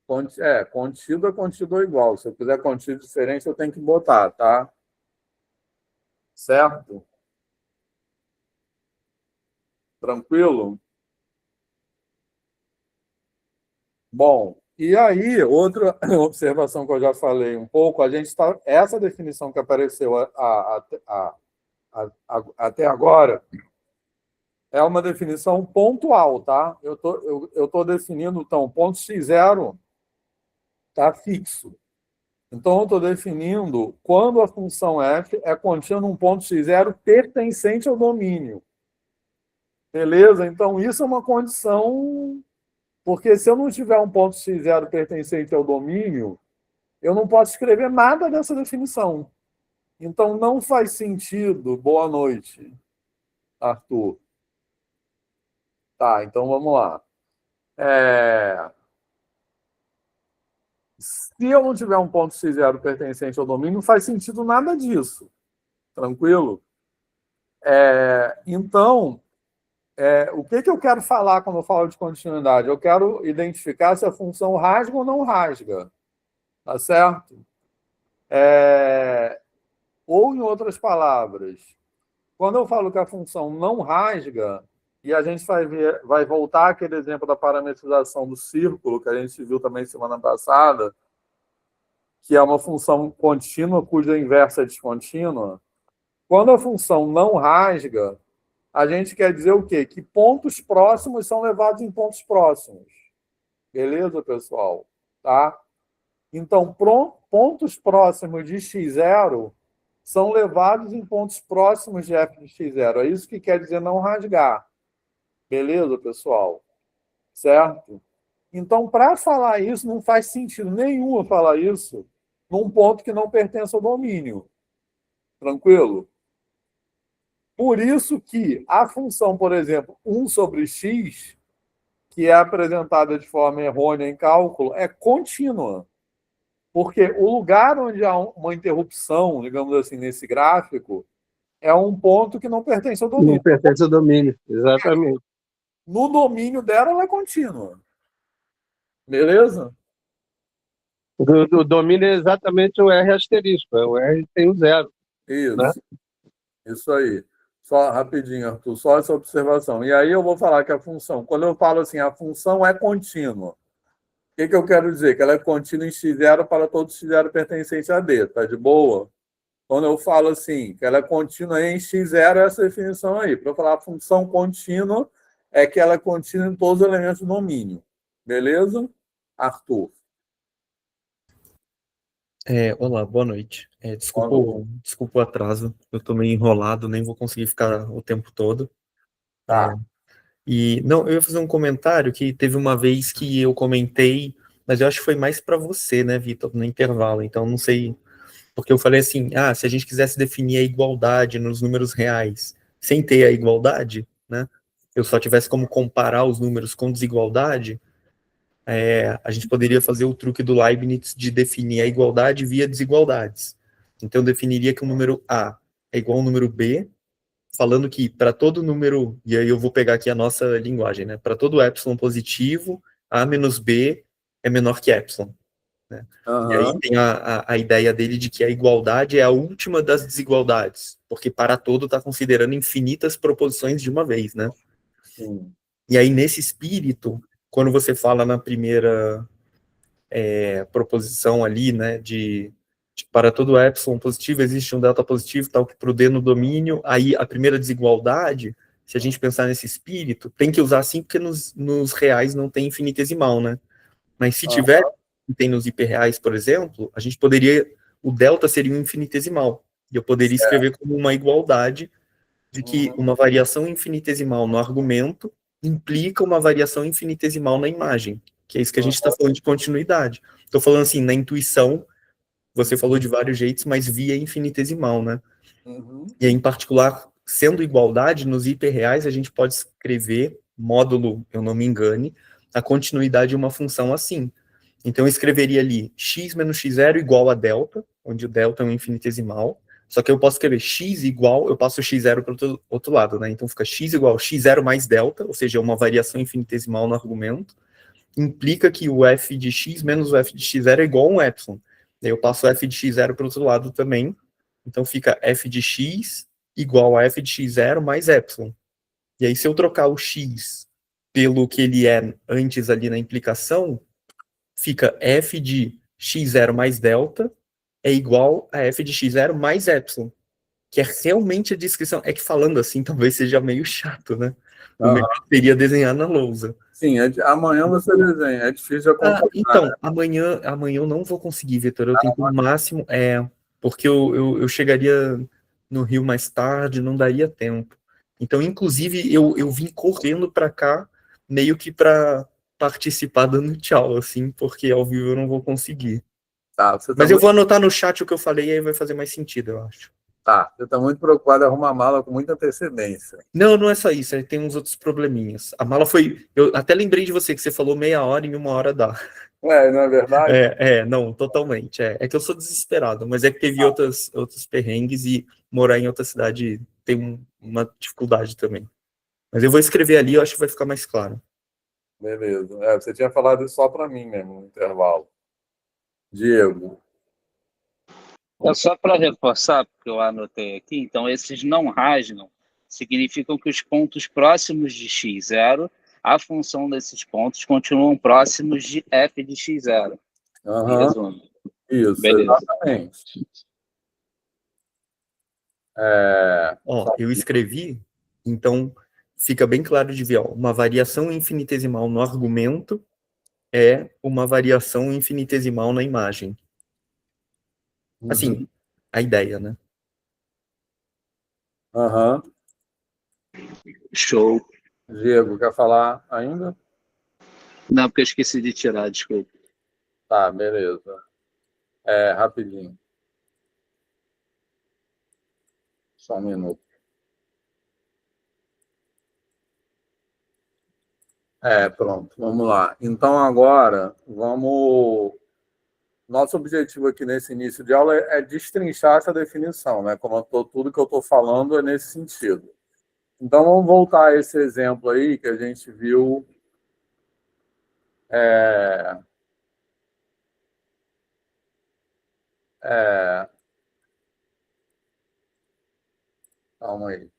Contido é contido ou igual. Se eu quiser contido diferente, eu tenho que botar, tá? Certo? Tranquilo? Bom, e aí, outra observação que eu já falei um pouco, a gente está. Essa definição que apareceu até agora, é uma definição pontual, tá? Eu tô definindo, então, ponto x0 está fixo. Então, eu estou definindo quando a função f é contínua num ponto x0 pertencente ao domínio. Beleza? Então, isso é uma condição, porque se eu não tiver um ponto x0 pertencente ao domínio, eu não posso escrever nada dessa definição. Então, não faz sentido. Boa noite, Arthur. Tá, então vamos lá. Se eu não tiver um ponto x0 pertencente ao domínio, não faz sentido nada disso. Tranquilo? Então, o que eu quero falar quando eu falo de continuidade? Eu quero identificar se a função rasga ou não rasga. Tá certo? Ou, em outras palavras, quando eu falo que a função não rasga, e a gente vai voltar àquele exemplo da parametrização do círculo, que a gente viu também semana passada, que é uma função contínua cuja inversa é descontínua. Quando a função não rasga, a gente quer dizer o quê? Que pontos próximos são levados em pontos próximos. Beleza, pessoal? Tá? Então, pontos próximos de x0 são levados em pontos próximos de f de x0. É isso que quer dizer não rasgar. Beleza, pessoal? Certo? Então, para falar isso, não faz sentido nenhum eu falar isso num ponto que não pertence ao domínio. Tranquilo? Por isso que a função, por exemplo, 1 sobre x, que é apresentada de forma errônea em cálculo, é contínua. Porque o lugar onde há uma interrupção, digamos assim, nesse gráfico, é um ponto que não pertence ao domínio. Não pertence ao domínio, exatamente. No domínio dela, ela é contínua. Beleza? O domínio é exatamente o R asterisco, o R tem o zero. Isso. Né? Isso aí. Só rapidinho, Arthur, só essa observação. E aí eu vou falar que a função, quando eu falo assim, a função é contínua, o que eu quero dizer? Que ela é contínua em x0 para todo x0 pertencente a D, tá de boa? Quando eu falo assim, que ela é contínua em x0, é essa definição aí. Para eu falar a função contínua, é que ela é contínua em todos os elementos do domínio. Beleza? Arthur. Olá, boa noite. Desculpa o atraso, eu tô meio enrolado, nem vou conseguir ficar o tempo todo. Tá. Não, eu ia fazer um comentário que teve uma vez que eu comentei, mas eu acho que foi mais para você, né, Vitor, no intervalo, então não sei, porque eu falei assim, se a gente quisesse definir a igualdade nos números reais, sem ter a igualdade, né, eu só tivesse como comparar os números com desigualdade, a gente poderia fazer o truque do Leibniz de definir a igualdade via desigualdades. Então, eu definiria que o número A é igual ao número B, falando que para todo número, e aí eu vou pegar aqui a nossa linguagem, né? Para todo epsilon positivo, A menos B é menor que epsilon. Né? Uhum. E aí tem a ideia dele de que a igualdade é a última das desigualdades, porque para todo está considerando infinitas proposições de uma vez, né? Sim. E aí, nesse espírito, quando você fala na primeira proposição ali, né, de para todo epsilon positivo existe um delta positivo, tal que para o D no domínio, aí a primeira desigualdade, se a gente pensar nesse espírito, tem que usar assim, porque nos reais não tem infinitesimal, né? Mas se tiver, tem nos hiperreais, por exemplo, a gente poderia, o delta seria um infinitesimal, e eu poderia escrever como uma igualdade de que uma variação infinitesimal no argumento implica uma variação infinitesimal na imagem, que é isso que a gente está falando de continuidade. Estou falando assim, na intuição, você falou de vários jeitos, mas via infinitesimal, né? Uhum. E aí, em particular, sendo igualdade, nos hiperreais, a gente pode escrever, módulo, eu não me engane, a continuidade de uma função assim. Então, eu escreveria ali x menos x0 igual a delta, onde o delta é um infinitesimal, só que eu posso escrever x igual, eu passo o x0 para o outro lado, né? Então, fica x igual a x0 mais delta, ou seja, uma variação infinitesimal no argumento, implica que o f de x menos o f de x0 é igual a um epsilon. Daí eu passo f de x0 para o outro lado também. Então fica f de x igual a f de x0 mais epsilon. E aí se eu trocar o x pelo que ele é antes ali na implicação, fica f de x0 mais delta é igual a f de x0 mais epsilon, que é realmente a descrição. É que falando assim talvez seja meio chato, né? O Aham. melhor seria desenhar na lousa. Sim, amanhã você desenha. É difícil de acompanhar. Então, amanhã eu não vou conseguir, Vitor. Eu tento o máximo, porque eu chegaria no Rio mais tarde, não daria tempo. Então, inclusive, eu vim correndo para cá, meio que para participar dando tchau, assim, porque ao vivo eu não vou conseguir. Tá, você tá Mas eu muito, vou anotar no chat o que eu falei e aí vai fazer mais sentido, eu acho. você tá muito preocupado em arrumar a mala com muita antecedência. Não, não é só isso, tem uns outros probleminhas. A mala foi. Eu até lembrei de você que você falou meia hora e em 1 hora dá. Não é verdade? Não, totalmente. É que eu sou desesperado, mas é que teve outros perrengues e morar em outra cidade tem uma dificuldade também. Mas eu vou escrever ali, eu acho que vai ficar mais claro. Beleza. Você tinha falado isso só para mim mesmo, no intervalo. Diego. Só para reforçar, porque eu anotei aqui, então esses não rasgam significam que os pontos próximos de x0, a função desses pontos continuam próximos de f de x0. Em Aham, resumo. isso, Beleza. exatamente. Eu escrevi, então fica bem claro de ver, uma variação infinitesimal no argumento é uma variação infinitesimal na imagem. Assim, a ideia, né? Aham. Show. Diego, quer falar ainda? Não, porque eu esqueci de tirar, desculpa. Tá, beleza. Rapidinho. Só um minuto. Pronto, vamos lá. Então, agora, Nosso objetivo aqui nesse início de aula é destrinchar essa definição, né? Tudo que eu estou falando é nesse sentido. Então, vamos voltar a esse exemplo aí que a gente viu. Calma aí.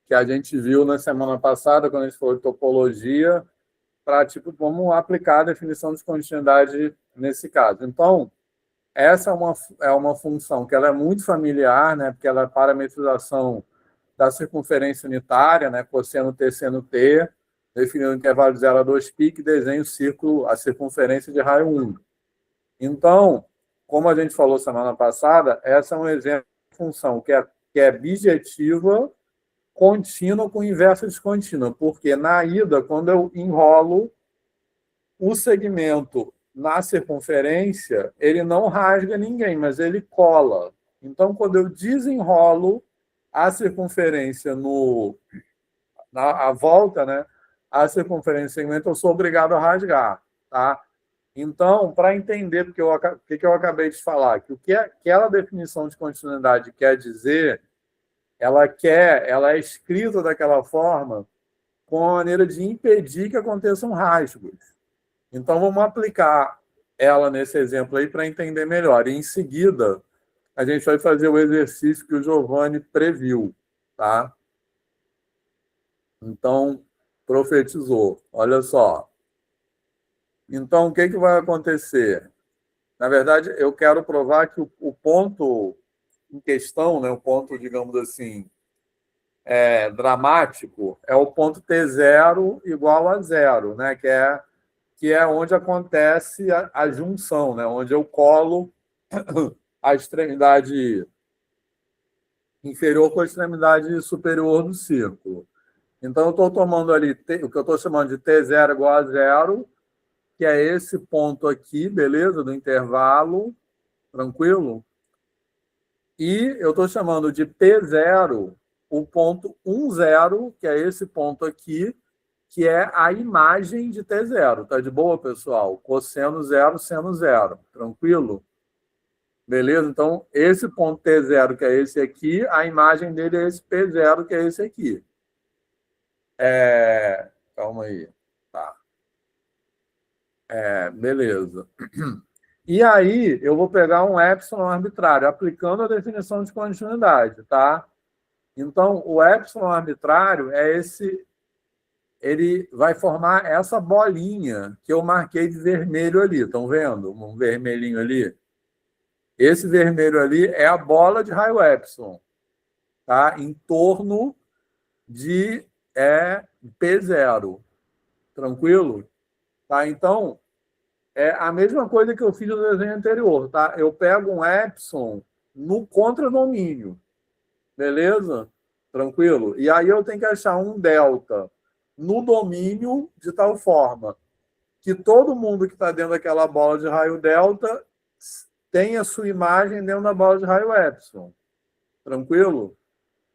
Que a gente viu na semana passada, quando a gente falou de topologia, para, vamos aplicar a definição de continuidade nesse caso. Então, essa é uma função que ela é muito familiar, né? Porque ela é parametrização da circunferência unitária, né? Cosseno T seno T, definindo o intervalo de 0 a 2π, que desenha o círculo, a circunferência de raio 1. Então, como a gente falou semana passada, essa é um exemplo de função que é bijetiva, contínua com inversa descontínua, porque na ida, quando eu enrolo o segmento na circunferência, ele não rasga ninguém, mas ele cola. Então, quando eu desenrolo a circunferência na volta, né, a circunferência do segmento, eu sou obrigado a rasgar. Tá? Então, para entender o que eu acabei de falar, que o que aquela definição de continuidade quer dizer, ela é escrita daquela forma com a maneira de impedir que aconteçam rasgos. Então, vamos aplicar ela nesse exemplo aí para entender melhor. E, em seguida, a gente vai fazer o exercício que o Giovanni previu. Tá? Então, profetizou. Olha só. Então, o que vai acontecer? Na verdade, eu quero provar que o ponto em questão, né, o ponto, digamos assim, dramático, é o ponto T0 igual a 0, né, que é onde acontece a junção, né, onde eu colo a extremidade inferior com a extremidade superior do círculo. Então, eu estou tomando ali o que eu estou chamando de T0 igual a 0, que é esse ponto aqui, beleza, do intervalo, tranquilo? E eu estou chamando de P0 o ponto 10, que é esse ponto aqui, que é a imagem de T0. Tá de boa, pessoal? Cosseno 0, seno 0. Tranquilo? Beleza? Então, esse ponto T0, que é esse aqui, a imagem dele é esse P0, que é esse aqui. Calma aí. Tá. Beleza. E aí, eu vou pegar um epsilon arbitrário, aplicando a definição de continuidade, tá? Então, o epsilon arbitrário ele vai formar essa bolinha que eu marquei de vermelho ali. Estão vendo? Um vermelhinho ali. Esse vermelho ali é a bola de raio epsilon. tá? Em torno de P0. Tranquilo? Tá? Então, é a mesma coisa que eu fiz no desenho anterior, tá? Eu pego um epsilon no contradomínio, beleza? Tranquilo? E aí eu tenho que achar um delta no domínio de tal forma que todo mundo que está dentro daquela bola de raio delta tenha sua imagem dentro da bola de raio epsilon. Tranquilo?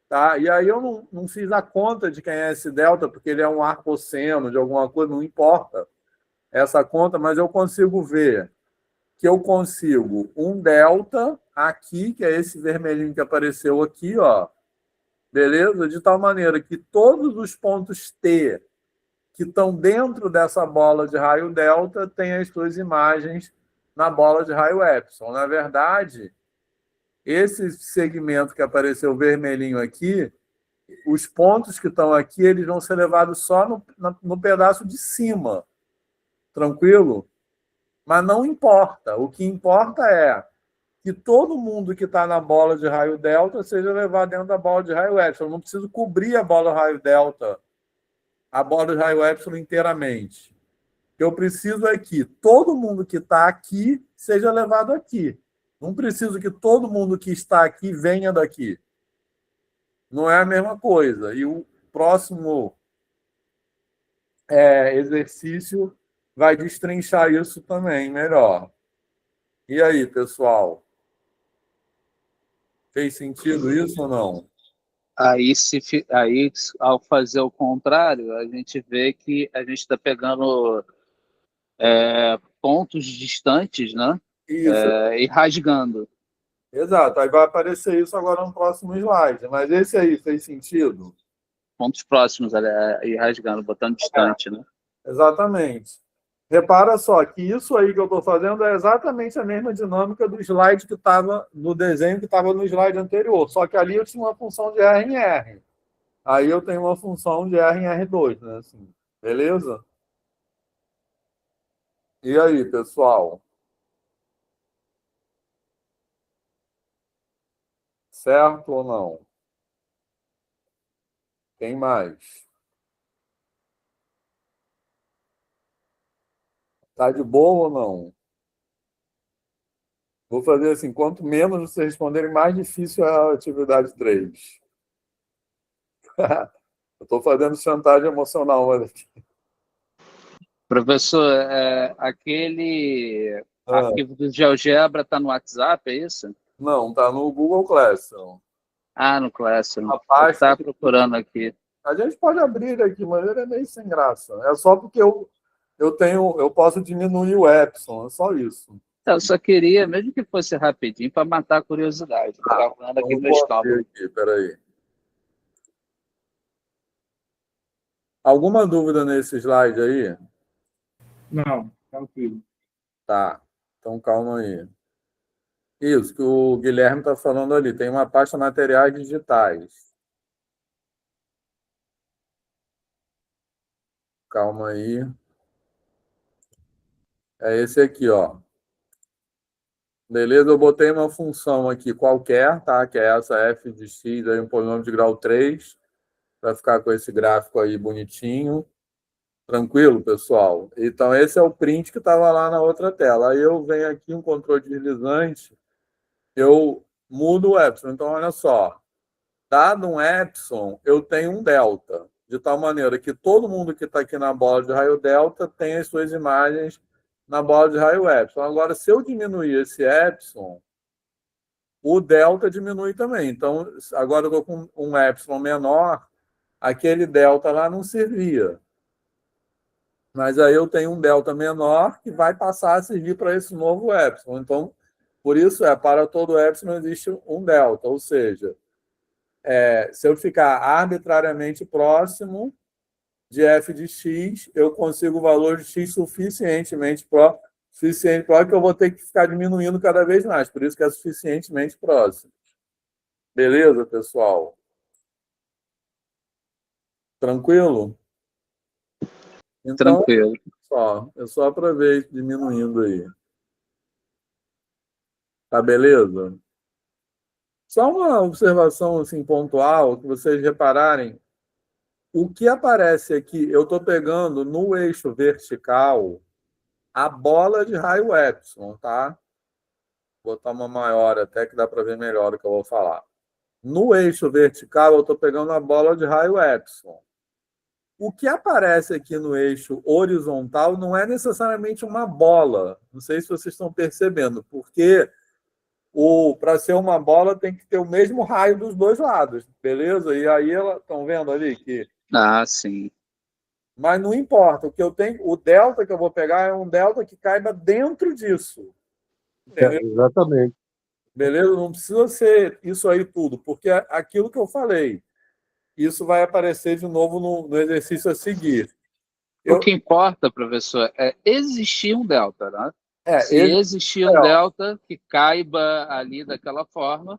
Tá? E aí eu não fiz a conta de quem é esse delta, porque ele é um arcosseno de alguma coisa, não importa essa conta, mas eu consigo ver que eu consigo um delta aqui, que é esse vermelhinho que apareceu aqui, ó, beleza? De tal maneira que todos os pontos T que estão dentro dessa bola de raio delta têm as suas imagens na bola de raio epsilon. Na verdade, esse segmento que apareceu vermelhinho aqui, os pontos que estão aqui, eles vão ser levados só no pedaço de cima. Tranquilo? Mas não importa. O que importa é que todo mundo que está na bola de raio delta seja levado dentro da bola de raio epsilon. Eu não preciso cobrir a bola de raio delta, a bola de raio epsilon inteiramente. O que eu preciso é que todo mundo que está aqui seja levado aqui. Não preciso que todo mundo que está aqui venha daqui. Não é a mesma coisa. E o próximo exercício vai destrinchar isso também melhor. E aí, pessoal? Fez sentido isso ou não? Aí, ao fazer o contrário, a gente vê que a gente está pegando pontos distantes, né? Isso, E rasgando. exato. Aí vai aparecer isso agora no próximo slide. Mas esse aí fez sentido? Pontos próximos, e rasgando, botando distante, né? Exatamente. Repara só que isso aí que eu estou fazendo é exatamente a mesma dinâmica do slide que estava no desenho que estava no slide anterior. Só que ali eu tinha uma função de R em R. Aí eu tenho uma função de R em R2, né? Assim, beleza? E aí, pessoal? Certo ou não? Quem mais? Tá de boa ou não? Vou fazer assim, quanto menos vocês responderem, mais difícil é a atividade 3. Eu estou fazendo chantagem emocional, olha aqui. Professor, aquele Ah, arquivo do GeoGebra está no WhatsApp, é isso? não, tá no Google Classroom. Ah, no Classroom. A Eu pasta estava que procurando aqui. a gente pode abrir aqui, mas ele é meio sem graça. É só porque eu posso diminuir o epsilon, é só isso. Eu só queria, mesmo que fosse rapidinho, para matar a curiosidade. Estava falando aqui Então, para o vou abrir estômago. aqui, peraí. Alguma dúvida nesse slide aí? Não, tranquilo. Tá, então calma aí. Isso, que o Guilherme está falando ali. Tem uma pasta materiais digitais. Calma aí. É esse aqui, ó. Beleza? Eu botei uma função aqui qualquer, tá? Que é essa f de x, aí, um polinômio de grau 3, para ficar com esse gráfico aí bonitinho. Tranquilo, pessoal? Então, esse é o print que estava lá na outra tela. Aí eu venho aqui, um controle deslizante, eu mudo o epsilon. Então, olha só. Dado um epsilon, eu tenho um delta, de tal maneira que todo mundo que está aqui na bola de raio delta tem as suas imagens na bola de raio epsilon. Agora, se eu diminuir esse epsilon, o delta diminui também. Então, agora eu estou com um epsilon menor, aquele delta lá não servia. Mas aí eu tenho um delta menor que vai passar a servir para esse novo epsilon. Então, por isso para todo epsilon existe um delta, ou seja, se eu ficar arbitrariamente próximo de f de x, eu consigo o valor de x suficiente próximo que eu vou ter que ficar diminuindo cada vez mais. Por isso que é suficientemente próximo. Beleza, pessoal? Tranquilo? Então, Tranquilo. eu só aproveito diminuindo aí. Tá beleza? Só uma observação assim, pontual, que vocês repararem. O que aparece aqui, eu estou pegando no eixo vertical a bola de raio epsilon, tá? Vou botar uma maior até que dá para ver melhor o que eu vou falar. No eixo vertical, eu estou pegando a bola de raio epsilon. O que aparece aqui no eixo horizontal não é necessariamente uma bola. Não sei se vocês estão percebendo, porque para ser uma bola tem que ter o mesmo raio dos dois lados, beleza? E aí estão vendo ali que. Ah, sim. Mas não importa, o que eu tenho, o delta que eu vou pegar é um delta que caiba dentro disso. Entendeu? Exatamente. Beleza? Não precisa ser isso aí tudo, porque é aquilo que eu falei. Isso vai aparecer de novo no exercício a seguir. O que importa, professor, é existir um delta, né? Se Ele existir um delta que caiba ali daquela forma,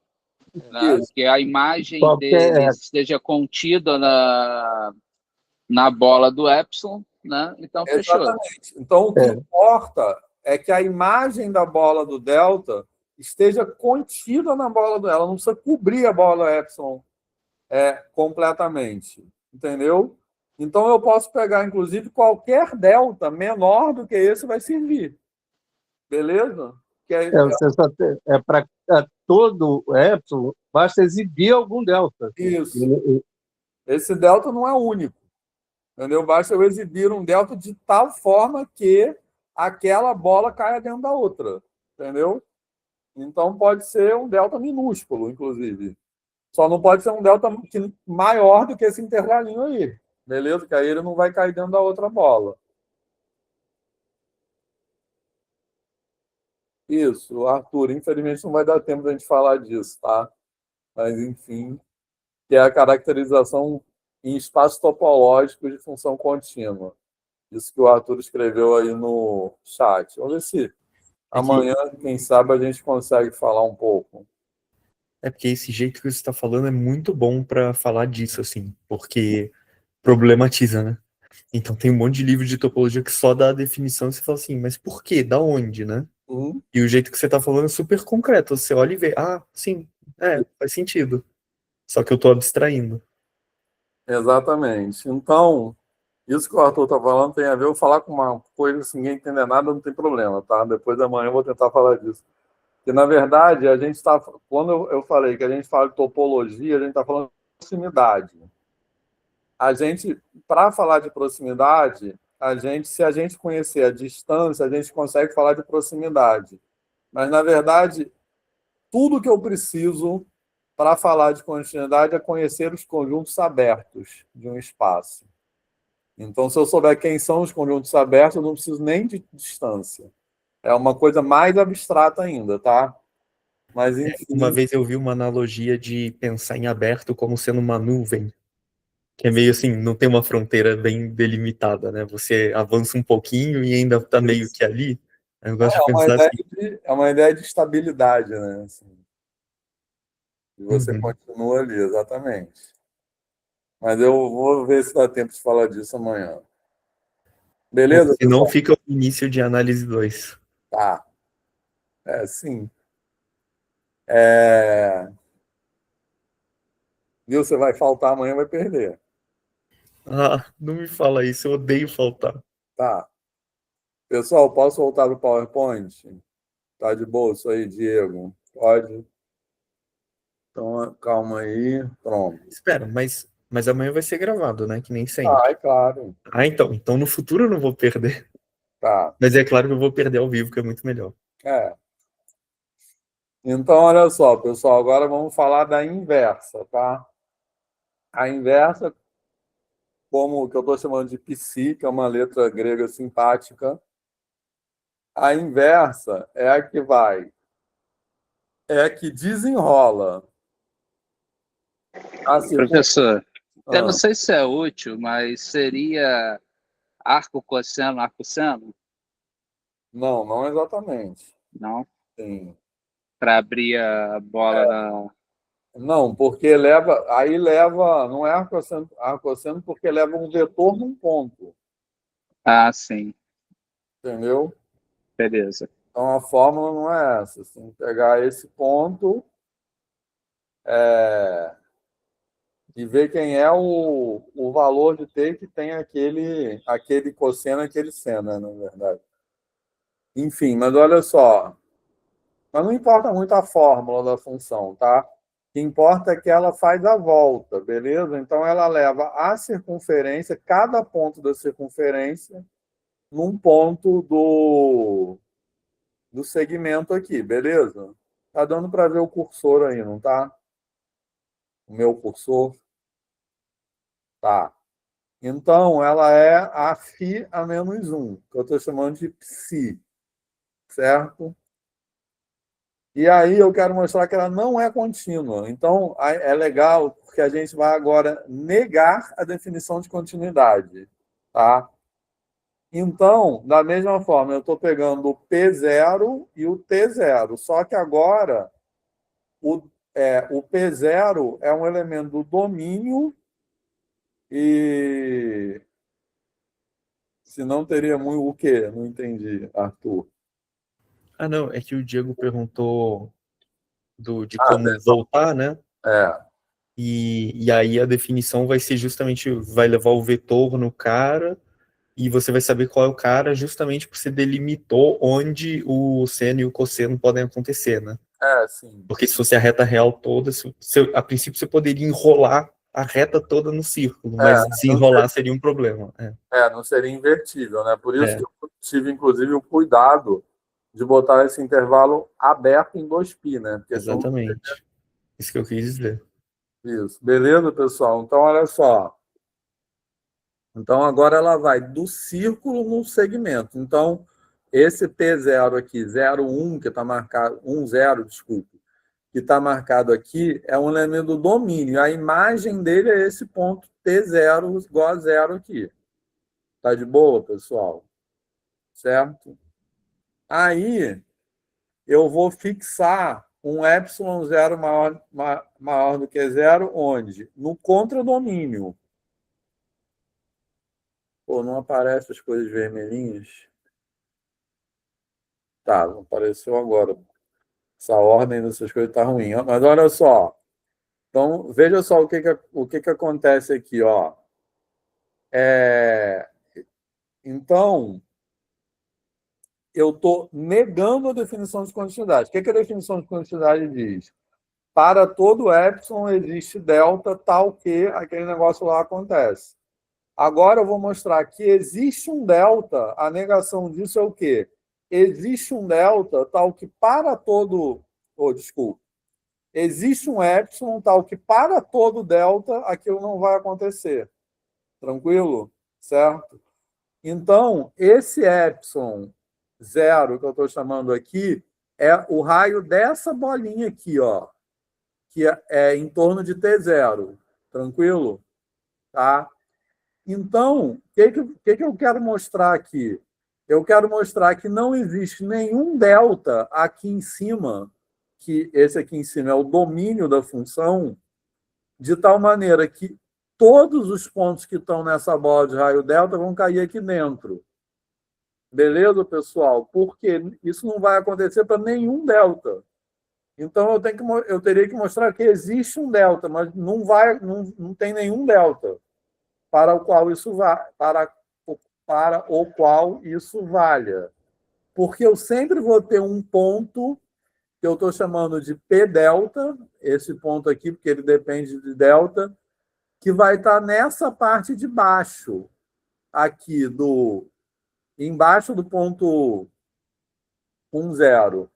né? isso, Que a imagem dele Qualquer, esteja contida na bola do epsilon, né? Então, fechou. exatamente. Então, o que é, importa é que a imagem da bola do delta esteja contida na bola dela, não precisa cobrir a bola epsilon completamente, entendeu? Então, eu posso pegar, inclusive, qualquer delta menor do que esse vai servir, beleza? você só para todo epsilon, basta exibir algum delta. Isso. Esse delta não é único, entendeu? Basta eu exibir um delta de tal forma que aquela bola caia dentro da outra, entendeu? Então pode ser um delta minúsculo, inclusive. Só não pode ser um delta maior do que esse intervalinho aí, beleza? Que aí ele não vai cair dentro da outra bola. Isso, Arthur, infelizmente não vai dar tempo da gente falar disso, tá? Mas, enfim, que é a caracterização em espaço topológico de função contínua. Isso que o Arthur escreveu aí no chat. Vamos ver se É que amanhã, quem sabe, a gente consegue falar um pouco. é porque esse jeito que você está falando é muito bom para falar disso, assim, porque problematiza, né? Então tem um monte de livro de topologia que só dá a definição e você fala assim, mas por quê? Da onde, né? Uhum. E o jeito que você está falando é super concreto. Você olha e vê, ah, sim, faz sentido. Só que eu estou abstraindo. Exatamente. Então, isso que o Arthur está falando tem a ver, eu falar com uma coisa, se ninguém entender nada, não tem problema, tá? Depois da manhã eu vou tentar falar disso. Porque, na verdade, a gente está. Quando eu falei que a gente fala de topologia, a gente está falando de proximidade. A gente, para falar de proximidade, se a gente conhecer a distância, a gente consegue falar de proximidade. Mas, na verdade, tudo que eu preciso para falar de continuidade é conhecer os conjuntos abertos de um espaço. Então, se eu souber quem são os conjuntos abertos, eu não preciso nem de distância. É uma coisa mais abstrata ainda, tá? Mas, Uma enfim, vez eu vi uma analogia de pensar em aberto como sendo uma nuvem, que é meio assim, não tem uma fronteira bem delimitada, né? Você avança um pouquinho e ainda tá meio que ali. Eu gosto de pensar assim. é uma ideia de estabilidade, né? Assim, e você Uhum. continua ali, exatamente. Mas eu vou ver se dá tempo de falar disso amanhã. Beleza, Se não pessoal? fica o início de análise 2. Tá. Sim. É... Viu? Você vai faltar amanhã, vai perder. Ah, não me fala isso, eu odeio faltar. Tá. Pessoal, posso voltar para o PowerPoint? Tá de boa isso aí, Diego? Pode? Então, calma aí. Pronto. Espera, mas amanhã vai ser gravado, né? Que nem Ah, sempre. é claro. Ah, então no futuro eu não vou perder. Tá. Mas é claro que eu vou perder ao vivo, que é muito melhor. É. Então, olha só, pessoal, agora vamos falar da inversa, tá? A inversa, como que eu estou chamando de psi, que é uma letra grega simpática, a inversa é a que desenrola a circunferência. Professor, eu não sei se é útil, mas seria arco, cosseno, arco, seno? Não, não exatamente. Não? Sim. Para abrir a bola na. Não, não é arcosseno porque leva um vetor num ponto, Ah, sim, entendeu? beleza. Então a fórmula não é essa. Você tem que pegar esse ponto e ver quem é o valor de t que tem aquele cosseno, aquele seno, na verdade. Enfim, mas olha só. Mas não importa muito a fórmula da função, tá? O que importa é que ela faz a volta, beleza? Então, ela leva a circunferência, cada ponto da circunferência, num ponto do segmento aqui, beleza? Tá dando para ver o cursor aí, não tá? O meu cursor. Tá. Então, ela é a φ a menos 1, que eu estou chamando de psi, certo? E aí eu quero mostrar que ela não é contínua. Então, é legal porque a gente vai agora negar a definição de continuidade. Tá? Então, da mesma forma, eu estou pegando o P0 e o T0. Só que agora o P0 é um elemento do domínio e... Se não, teria muito o quê? Não entendi, Arthur. Ah, não, é que o Diego perguntou de como voltar, né? E aí a definição vai ser justamente, vai levar o vetor no cara, e você vai saber qual é o cara justamente porque você delimitou onde o seno e o cosseno podem acontecer, né? Sim. Porque se fosse a reta real toda, a princípio você poderia enrolar a reta toda no círculo, mas desenrolar seria um problema. Não seria invertível, né? Por isso que eu tive, inclusive, o cuidado de botar esse intervalo aberto em 2π, né? Porque exatamente. Isso que eu quis dizer. Isso. Beleza, pessoal? Então, olha só. Então, agora ela vai do círculo no segmento. Então, esse P0 aqui, 0,1, que está marcado, 1,0, desculpe, que está marcado aqui, é um elemento do domínio. A imagem dele é esse ponto T0 igual a 0 aqui. Tá de boa, pessoal? Certo? Aí, eu vou fixar um ε0 maior do que 0, onde? No contradomínio. Pô, não aparecem as coisas vermelhinhas? Tá, não apareceu agora. Essa ordem dessas coisas está ruim. Mas olha só. Então, veja só o que acontece aqui. Ó. Então, eu estou negando a definição de continuidade. O que a definição de continuidade diz? Para todo epsilon existe delta, tal que aquele negócio lá acontece. Agora eu vou mostrar que existe um delta, a negação disso é o quê? Existe um delta tal que para todo... desculpa. Existe um epsilon tal que para todo delta aquilo não vai acontecer. Tranquilo? Certo? Então, esse epsilon 0 que eu estou chamando aqui é o raio dessa bolinha aqui, ó, que é em torno de T0. Tranquilo? Tá? Então, o que eu quero mostrar aqui? Eu quero mostrar que não existe nenhum delta aqui em cima, que esse aqui em cima é o domínio da função, de tal maneira que todos os pontos que estão nessa bola de raio delta vão cair aqui dentro. Beleza, pessoal? Porque isso não vai acontecer para nenhum delta. Então, eu teria que mostrar que existe um delta, mas não tem nenhum delta para o qual isso para o qual isso valha. Porque eu sempre vou ter um ponto que eu estou chamando de P delta, esse ponto aqui, porque ele depende de delta, que vai estar nessa parte de baixo, aqui, embaixo do ponto 1,0.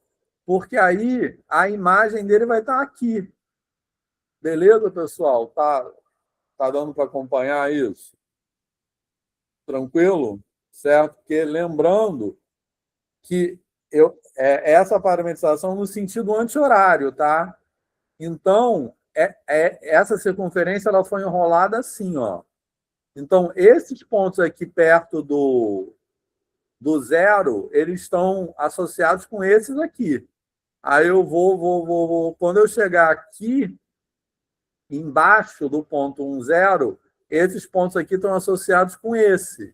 Porque aí a imagem dele vai estar aqui. Beleza, pessoal? Tá dando para acompanhar isso? Tranquilo? Certo? Porque lembrando que essa parametrização no sentido anti-horário, tá? Então, essa circunferência ela foi enrolada assim, ó. Então, esses pontos aqui perto do 0, eles estão associados com esses aqui. Aí eu vou quando eu chegar aqui, embaixo do ponto 1,0, esses pontos aqui estão associados com esses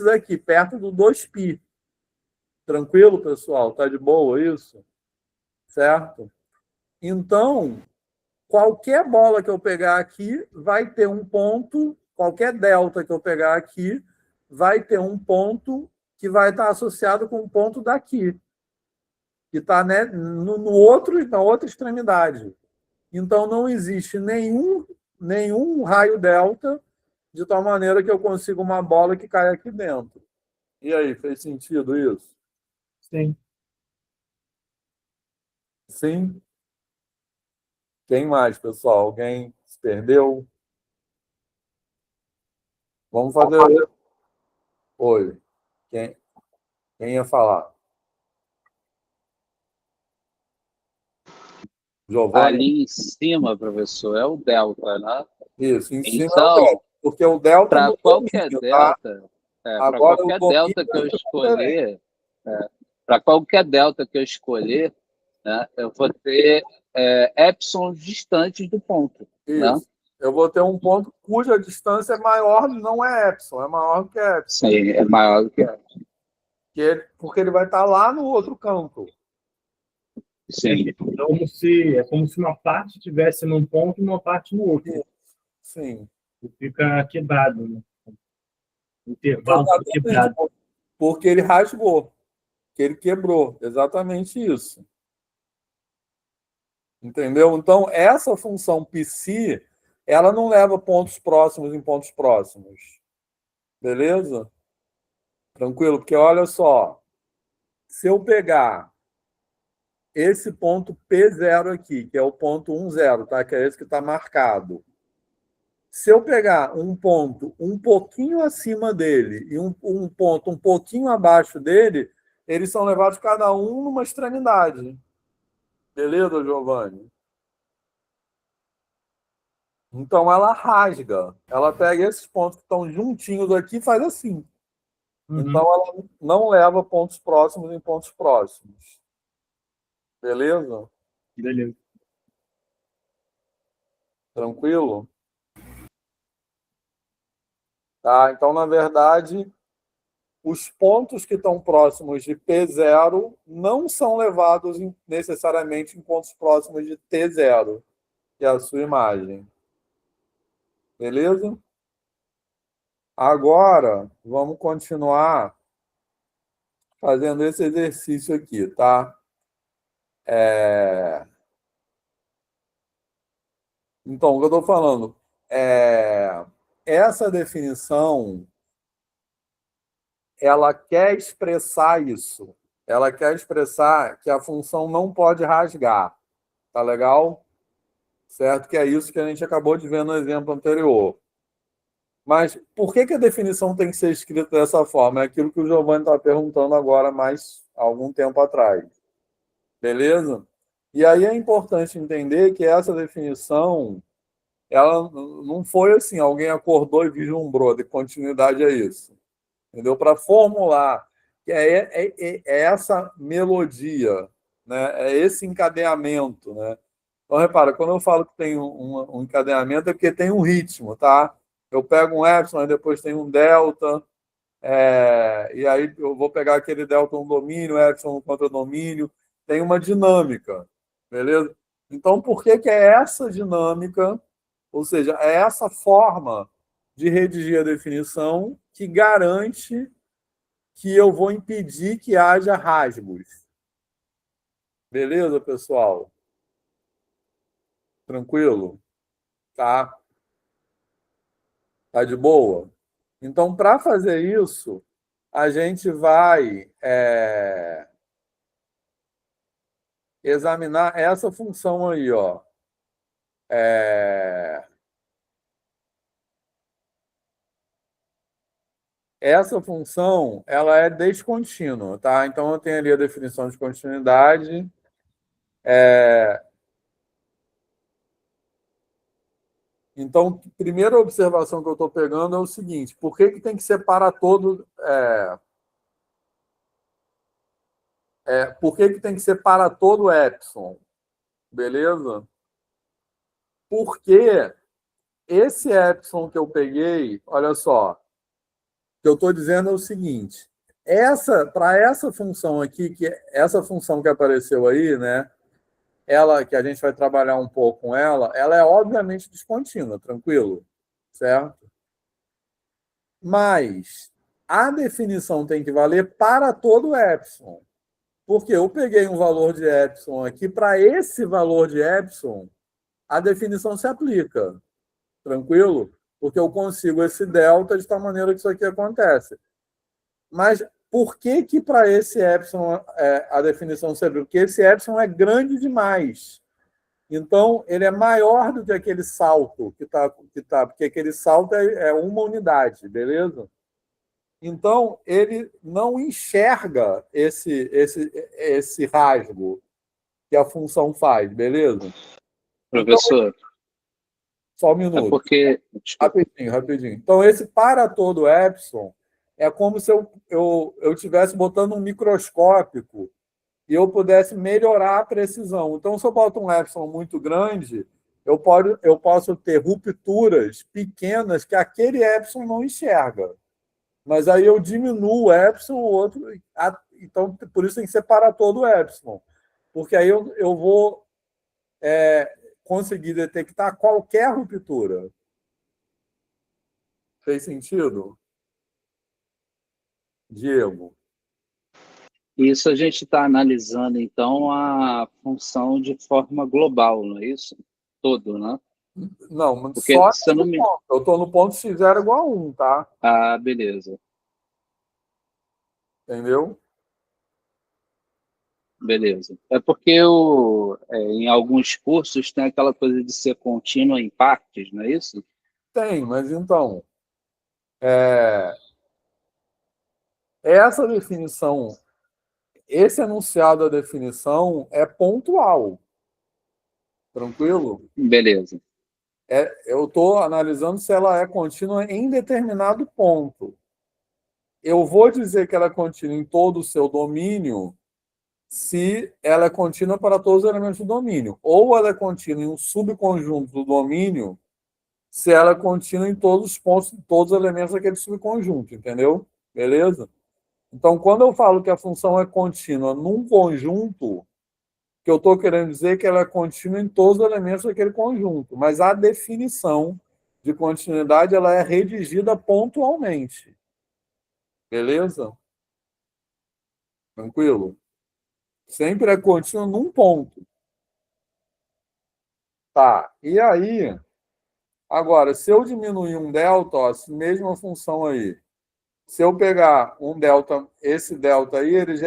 aqui, perto do 2π. Tranquilo, pessoal? Tá de boa isso? Certo? Então, qualquer bola que eu pegar aqui vai ter um ponto, qualquer delta que eu pegar aqui vai ter um ponto que vai estar associado com um ponto daqui, que está, né, na outra extremidade. Então, não existe nenhum raio delta de tal maneira que eu consiga uma bola que cai aqui dentro. E aí, fez sentido isso? Sim. Sim? Quem mais, pessoal? Alguém se perdeu? Vamos fazer... Oi. Quem ia falar? Giovanni? Ali em cima, professor, é o delta, né? Isso, em cima é o Então, delta. Porque o delta para no qualquer domínio, tá? delta, para Agora o qualquer domínio delta que eu é diferente. escolher, para qualquer delta que eu escolher, né, eu vou ter épsilon distantes do ponto, né? Isso. Eu vou ter um ponto cuja distância é maior, não é epsilon, é maior que epsilon. Sim, é maior do que Porque ele vai estar lá no outro campo. sim. É como se uma parte estivesse num ponto e uma parte no outro. Sim. E fica quebrado, né? O intervalo fica quebrado. Porque ele rasgou, que ele quebrou. Exatamente isso. Entendeu? Então, essa função psi, ela não leva pontos próximos em pontos próximos. Beleza? Tranquilo? Porque olha só, se eu pegar esse ponto P0 aqui, que é o ponto 10, tá? Que é esse que está marcado. Se eu pegar um ponto um pouquinho acima dele e um ponto um pouquinho abaixo dele, eles são levados cada um numa extremidade. Beleza, Giovanni? Então ela rasga. Ela pega esses pontos que estão juntinhos aqui e faz assim. Então ela não leva pontos próximos em pontos próximos. Beleza? Beleza. Tranquilo? Tá? Então, na verdade, os pontos que estão próximos de P0 não são levados necessariamente em pontos próximos de T0, que é a sua imagem. Beleza? Agora, vamos continuar fazendo esse exercício aqui, tá? Então, o que eu estou falando essa definição, ela quer expressar isso. Ela quer expressar que a função não pode rasgar. Tá legal? Certo? Que é isso que a gente acabou de ver no exemplo anterior. Mas por que a definição tem que ser escrita dessa forma? É aquilo que o Giovanni está perguntando agora, mais algum tempo atrás. Beleza? E aí é importante entender que essa definição, ela não foi assim, alguém acordou e vislumbrou, de continuidade é isso. Entendeu? Para formular que é essa melodia, né? É esse encadeamento, né? Então, repara, quando eu falo que tem um encadeamento, é porque tem um ritmo, tá? Eu pego um epsilon, depois tem um delta, e aí eu vou pegar aquele delta no domínio, epsilon no contradomínio, tem uma dinâmica, beleza? Então, por que é essa dinâmica, ou seja, é essa forma de redigir a definição que garante que eu vou impedir que haja rasgos? Beleza, pessoal? Tranquilo? Tá? Tá de boa? Então, para fazer isso, a gente vai examinar essa função aí, ó. Essa função, ela é descontínua, tá? Então, eu tenho ali a definição de continuidade. Então, a primeira observação que eu estou pegando é o seguinte: por que tem que ser para todo... por que tem que ser para todo epsilon? Beleza? Porque esse epsilon que eu peguei, olha só, o que eu estou dizendo é o seguinte: para essa função aqui, essa função que apareceu aí, né? ela, que a gente vai trabalhar um pouco com ela é obviamente descontínua, tranquilo? Certo? Mas a definição tem que valer para todo epsilon. Porque eu peguei um valor de epsilon aqui, para esse valor de epsilon, a definição se aplica. Tranquilo? Porque eu consigo esse delta de tal maneira que isso aqui acontece. Mas por que que para esse epsilon a definição se aplica? Porque esse epsilon é grande demais. Então, ele é maior do que aquele salto que tá, porque aquele salto é uma unidade, beleza? Então, ele não enxerga esse rasgo que a função faz, beleza? Professor, Só um é minuto. porque... Desculpa. Rapidinho. Então, esse para todo epsilon é como se eu estivesse botando um microscópico e eu pudesse melhorar a precisão. Então, se eu boto um epsilon muito grande, eu posso ter rupturas pequenas que aquele epsilon não enxerga. Mas aí eu diminuo o epsilon, o outro... Então, por isso tem que separar todo o epsilon. Porque aí eu vou conseguir detectar qualquer ruptura. Fez sentido? Diego? Isso a gente está analisando, então, a função de forma global, não é isso? Todo, né? Não, mas Porque, só se eu não nesse me... ponto. Eu estou no ponto x0 igual a 1, tá? Ah, beleza. Entendeu? Beleza. É porque em alguns cursos tem aquela coisa de ser contínua em partes, não é isso? Tem, mas então, essa definição, esse enunciado da definição é pontual. Tranquilo? Beleza. Eu estou analisando se ela é contínua em determinado ponto. Eu vou dizer que ela é contínua em todo o seu domínio se ela é contínua para todos os elementos do domínio. Ou ela é contínua em um subconjunto do domínio se ela é contínua em todos os pontos, todos os elementos daquele subconjunto, entendeu? Beleza? Então, quando eu falo que a função é contínua num conjunto, que eu estou querendo dizer que ela é contínua em todos os elementos daquele conjunto, mas a definição de continuidade ela é redigida pontualmente. Beleza? Tranquilo? Sempre é contínua num ponto. Tá. E aí, agora, se eu diminuir um delta, ó, essa mesma função aí, se eu pegar um delta, esse delta aí, ele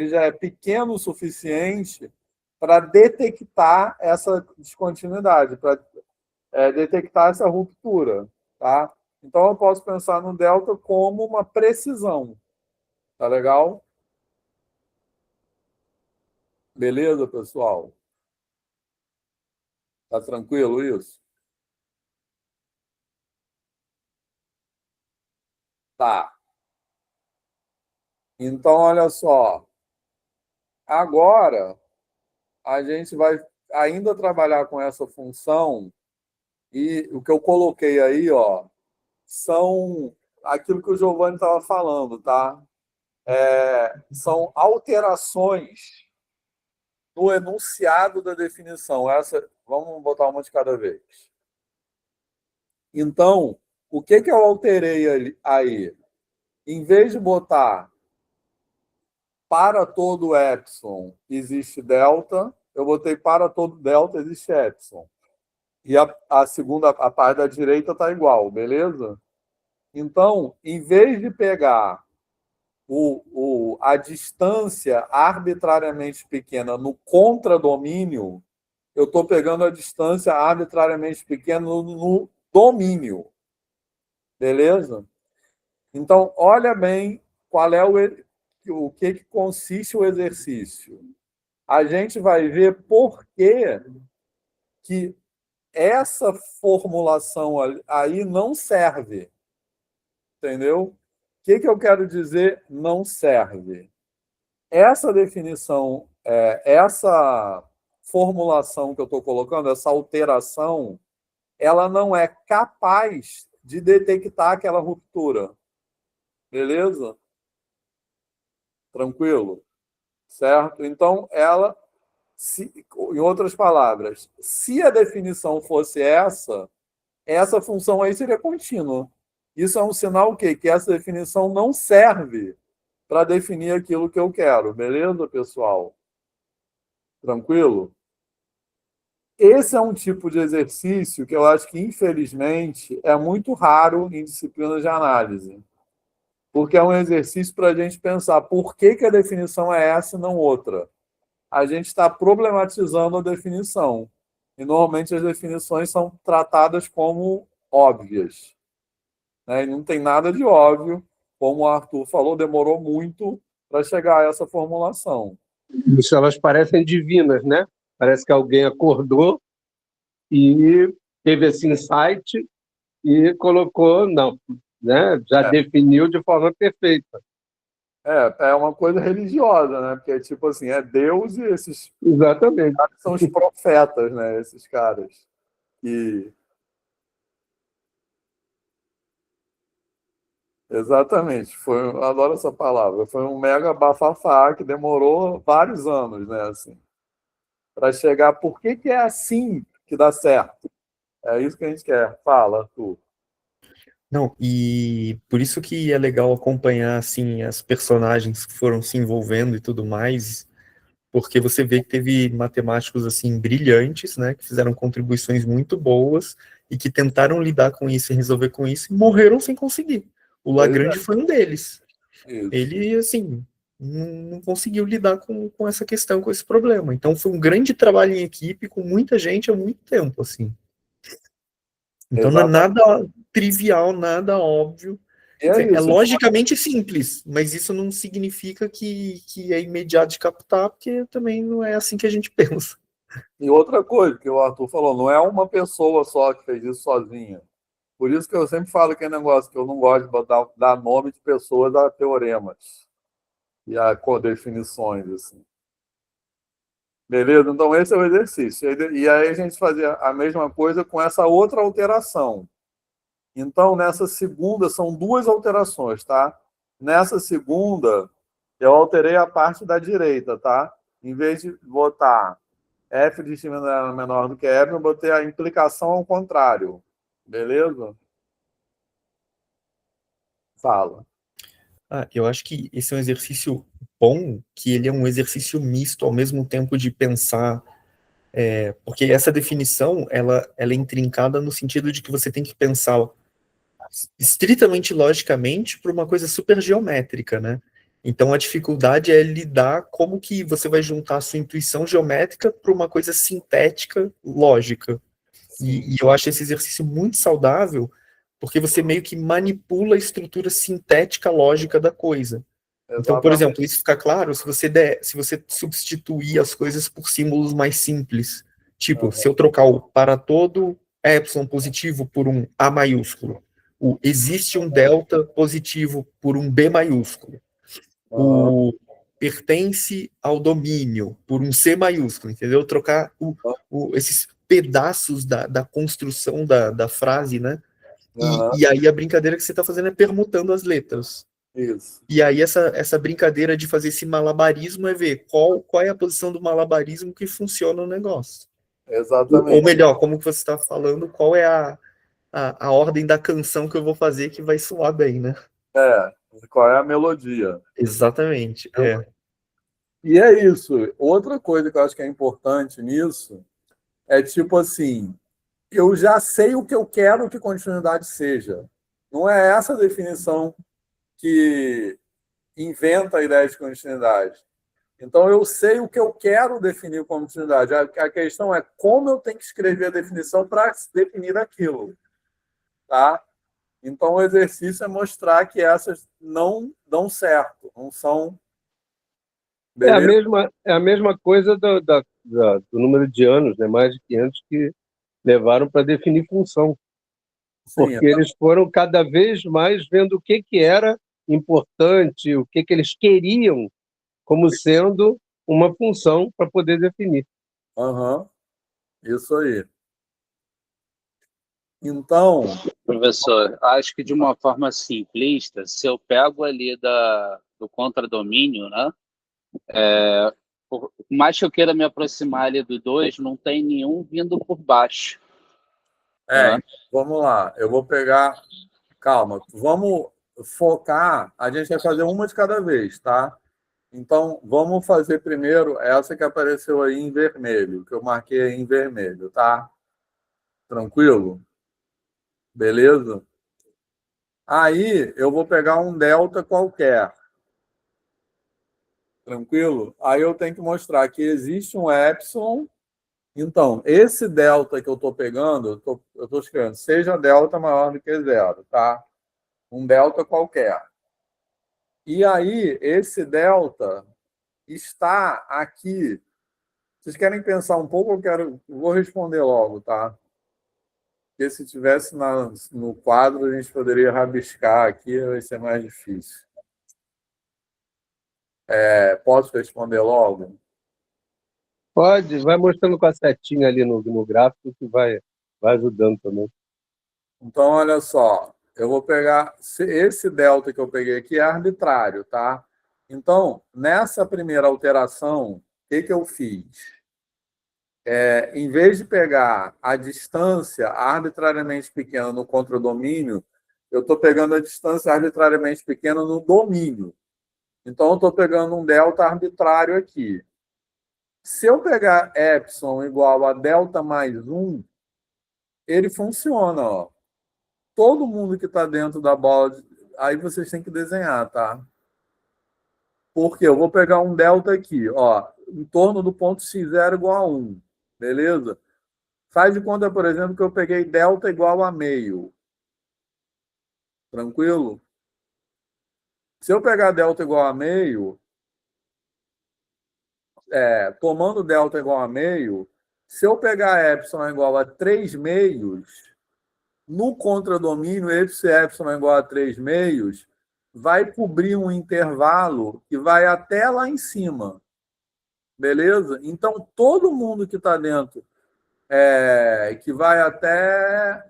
já é pequeno o suficiente para detectar essa descontinuidade, para detectar essa ruptura, tá? Então, eu posso pensar no delta como uma precisão, tá legal? Beleza, pessoal? Tá tranquilo isso? Tá. Então, olha só. Agora, a gente vai ainda trabalhar com essa função e o que eu coloquei aí, ó, são aquilo que o Giovanni estava falando, tá? São alterações no enunciado da definição. Vamos botar uma de cada vez. Então, o que eu alterei aí? Em vez de botar para todo epsilon existe delta, eu botei para todo delta existe epsilon. E a segunda, a parte da direita está igual, beleza? Então, em vez de pegar a distância arbitrariamente pequena no contradomínio, eu estou pegando a distância arbitrariamente pequena no domínio. Beleza? Então, olha bem qual é o que consiste o exercício. A gente vai ver por que essa formulação aí não serve. Entendeu? O que eu quero dizer não serve? Essa definição, essa formulação que eu estou colocando, essa alteração, ela não é capaz de detectar aquela ruptura. Beleza? Tranquilo? Certo? Então, ela Em outras palavras, se a definição fosse essa função aí seria contínua. Isso é um sinal o quê? Que essa definição não serve para definir aquilo que eu quero. Beleza, pessoal? Tranquilo? Esse é um tipo de exercício que eu acho que, infelizmente, é muito raro em disciplinas de análise. Porque é um exercício para a gente pensar por que a definição é essa e não outra. A gente está problematizando a definição. E, normalmente, as definições são tratadas como óbvias. Né? E não tem nada de óbvio. Como o Arthur falou, demorou muito para chegar a essa formulação. Isso, elas parecem divinas, né? Parece que alguém acordou e teve esse insight e colocou, não, né? Já definiu de forma perfeita. É uma coisa religiosa, né? Porque, tipo assim, é Deus e esses Exatamente. caras são os profetas, né? Esses caras. Exatamente. Eu adoro essa palavra. Foi um mega bafafá que demorou vários anos, né? Assim, para chegar. Por que é assim que dá certo? É isso que a gente quer. Fala, Arthur. Não, e por isso que é legal acompanhar, assim, as personagens que foram se envolvendo e tudo mais, porque você vê que teve matemáticos, assim, brilhantes, né, que fizeram contribuições muito boas e que tentaram lidar com isso e resolver com isso e morreram sem conseguir. O Lagrange foi um deles. Isso. Ele, assim, não conseguiu lidar com essa questão, com esse problema. Então, foi um grande trabalho em equipe com muita gente há muito tempo, assim. Então, não é nada trivial, nada óbvio. É logicamente simples, mas isso não significa que é imediato de captar, porque também não é assim que a gente pensa. E outra coisa que o Arthur falou, não é uma pessoa só que fez isso sozinha. Por isso que eu sempre falo que é negócio que eu não gosto de dar nome de pessoas a teoremas e a definições, assim. Beleza? Então, esse é o exercício. E aí a gente fazia a mesma coisa com essa outra alteração. Então, nessa segunda, são duas alterações, tá? Nessa segunda, eu alterei a parte da direita, tá? Em vez de botar f de x menor do que f, eu botei a implicação ao contrário. Beleza? Fala. Eu acho que esse é um exercício bom, que ele é um exercício misto, ao mesmo tempo de pensar, porque essa definição, ela é intrincada no sentido de que você tem que pensar estritamente logicamente para uma coisa super geométrica, né? Então a dificuldade é lidar como que você vai juntar a sua intuição geométrica para uma coisa sintética, lógica. E eu acho esse exercício muito saudável, porque você meio que manipula a estrutura sintética lógica da coisa. Então, por exemplo, isso fica claro se você substituir as coisas por símbolos mais simples. Tipo, se eu trocar o para todo epsilon positivo por um A maiúsculo, o existe um delta positivo por um B maiúsculo, o pertence ao domínio por um C maiúsculo, entendeu? Trocar esses pedaços da construção da frase, né? E aí a brincadeira que você está fazendo é permutando as letras. Isso. E aí essa brincadeira de fazer esse malabarismo é ver qual é a posição do malabarismo que funciona no negócio. Exatamente. Ou melhor, como que você está falando, qual é a ordem da canção que eu vou fazer que vai soar bem, né? Qual é a melodia. Exatamente, E é isso. Outra coisa que eu acho que é importante nisso é tipo assim, eu já sei o que eu quero que continuidade seja. Não é essa a definição que inventa a ideia de continuidade. Então, eu sei o que eu quero definir como continuidade. A questão é como eu tenho que escrever a definição para definir aquilo. Tá? Então, o exercício é mostrar que essas não dão certo, não são... Beleza? É a mesma coisa do número de anos, né? Mais de 500 que levaram para definir função. Porque eles foram cada vez mais vendo o que era importante, o que eles queriam como sendo uma função para poder definir. Isso aí. Então... Professor, acho que de uma forma simplista, se eu pego ali do contradomínio, né? Por mais que eu queira me aproximar ali do 2, não tem nenhum vindo por baixo. Tá? Vamos lá. Eu vou pegar... Calma. Vamos focar... A gente vai fazer uma de cada vez, tá? Então, vamos fazer primeiro essa que apareceu aí em vermelho, que eu marquei aí em vermelho, tá? Tranquilo? Beleza? Aí, eu vou pegar um delta qualquer. Tranquilo? Aí eu tenho que mostrar que existe um epsilon. Então, esse delta que eu estou pegando, eu estou escrevendo, seja delta maior do que zero, tá? Um delta qualquer. E aí, esse delta está aqui. Vocês querem pensar um pouco? Vou responder logo, tá? Porque se tivesse no quadro, a gente poderia rabiscar aqui, vai ser mais difícil. Posso responder logo? Pode, vai mostrando com a setinha ali no gráfico que vai ajudando também. Então, olha só, eu vou pegar... Esse delta que eu peguei aqui é arbitrário, tá? Então, nessa primeira alteração, o que eu fiz? Em vez de pegar a distância arbitrariamente pequena no contradomínio, eu estou pegando a distância arbitrariamente pequena no domínio. Então, eu estou pegando um delta arbitrário aqui. Se eu pegar epsilon igual a delta mais 1, ele funciona, ó. Todo mundo que está dentro da bola... Aí vocês têm que desenhar, tá? Porque eu vou pegar um delta aqui, ó, em torno do ponto x0 igual a 1. Beleza? Faz de conta, por exemplo, que eu peguei delta igual a meio. Tranquilo? Se eu pegar delta igual a meio, tomando delta igual a meio, se eu pegar epsilon igual a 3 meios, no contradomínio, epsilon igual a 3 meios, vai cobrir um intervalo que vai até lá em cima. Beleza? Então, todo mundo que está dentro, que vai até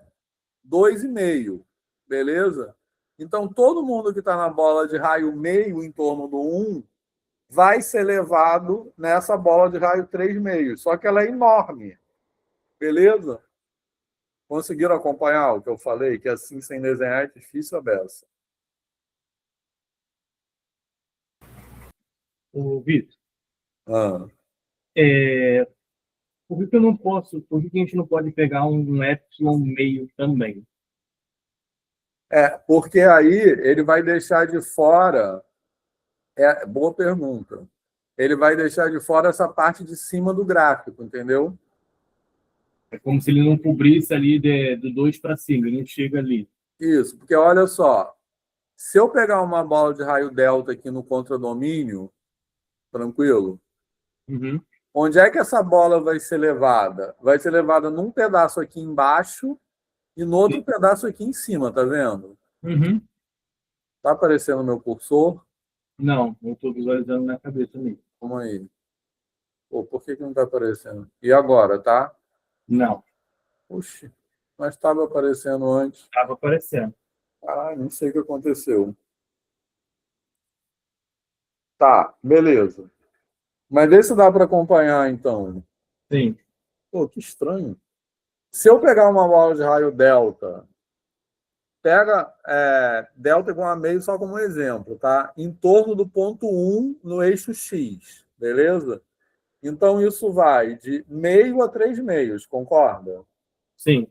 2,5. Beleza? Então, todo mundo que está na bola de raio meio em torno do 1 vai ser levado nessa bola de raio 3,5. Só que ela é enorme. Beleza? Conseguiram acompanhar o que eu falei? Que assim, sem desenhar, é difícil a beça. Ô, Vitor, Ah. por que eu não posso, por que a gente não pode pegar um epsilon meio também? Porque aí ele vai deixar de fora... boa pergunta. Ele vai deixar de fora essa parte de cima do gráfico, entendeu? É como se ele não cobrisse ali do 2 para cima, ele não chega ali. Isso, porque olha só, se eu pegar uma bola de raio delta aqui no contradomínio, tranquilo, Uhum. onde é que essa bola vai ser levada? Vai ser levada num pedaço aqui embaixo e no outro pedaço aqui em cima, tá vendo? Uhum. Tá aparecendo o meu cursor? Não, eu estou visualizando na cabeça mesmo. Vamos aí. Pô, por que não tá aparecendo? E agora, tá? Não, Puxa, mas estava aparecendo antes. estava aparecendo. Caralho, não sei o que aconteceu. Tá, beleza. Mas vê se dá para acompanhar, então. Sim, Pô, que estranho. Se eu pegar uma bola de raio delta, pega delta igual a meio só como exemplo, tá? Em torno do ponto 1 no eixo X, beleza? Então, isso vai de meio a 3 meios, concorda? sim,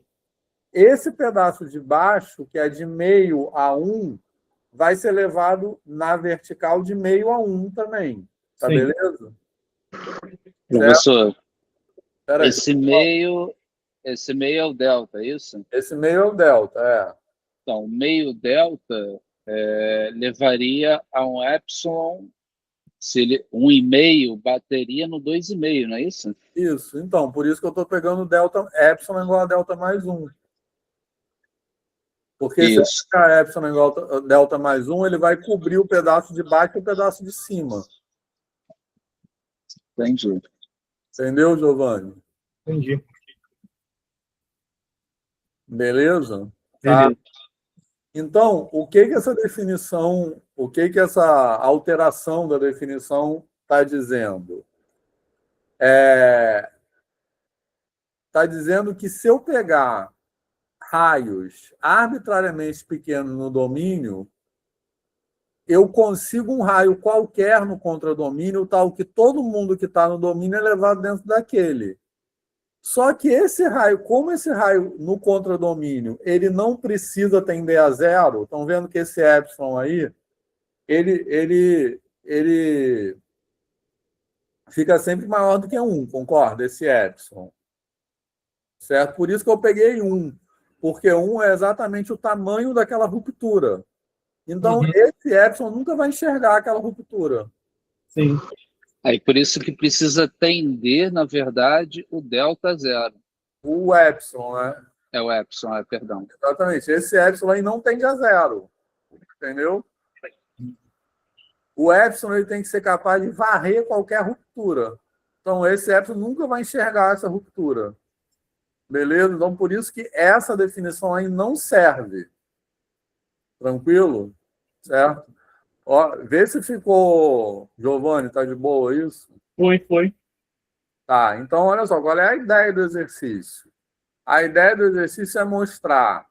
Esse pedaço de baixo, que é de meio a 1, vai ser levado na vertical de meio a 1 também. Tá sim. beleza? Professor, Peraí, esse meio é o delta, é isso? esse meio é o delta, Então, o meio delta levaria a um epsilon, se ele 1,5 bateria no 2,5, não é isso? Isso. Então, por isso que eu estou pegando delta epsilon igual a delta mais 1. Porque se eu Isso, pegar epsilon igual a delta mais 1, ele vai cobrir o pedaço de baixo e o pedaço de cima. entendi. Entendeu, Giovanni? Entendi. Beleza? Tá. Beleza. Então, o que essa definição, o que essa alteração da definição está dizendo? Está dizendo que se eu pegar raios arbitrariamente pequenos no domínio, eu consigo um raio qualquer no contradomínio, tal que todo mundo que está no domínio é levado dentro daquele. Só que esse raio, como esse raio no contradomínio, ele não precisa tender a zero, estão vendo que esse epsilon aí, ele fica sempre maior do que 1, concorda? Esse epsilon. Certo? Por isso que eu peguei 1, porque 1 é exatamente o tamanho daquela ruptura. Então, esse epsilon nunca vai enxergar aquela ruptura. Sim. Aí por isso que precisa tender, na verdade, o delta zero. O epsilon, né? É o epsilon, perdão. Exatamente. Esse epsilon aí não tende a zero. Entendeu? O epsilon ele tem que ser capaz de varrer qualquer ruptura. Então, esse epsilon nunca vai enxergar essa ruptura. Beleza? Então, por isso que essa definição aí não serve. Tranquilo? Certo? Ó, vê se ficou... Giovanni, tá de boa isso? Foi. Tá, então olha só, qual é a ideia do exercício? A ideia do exercício é mostrar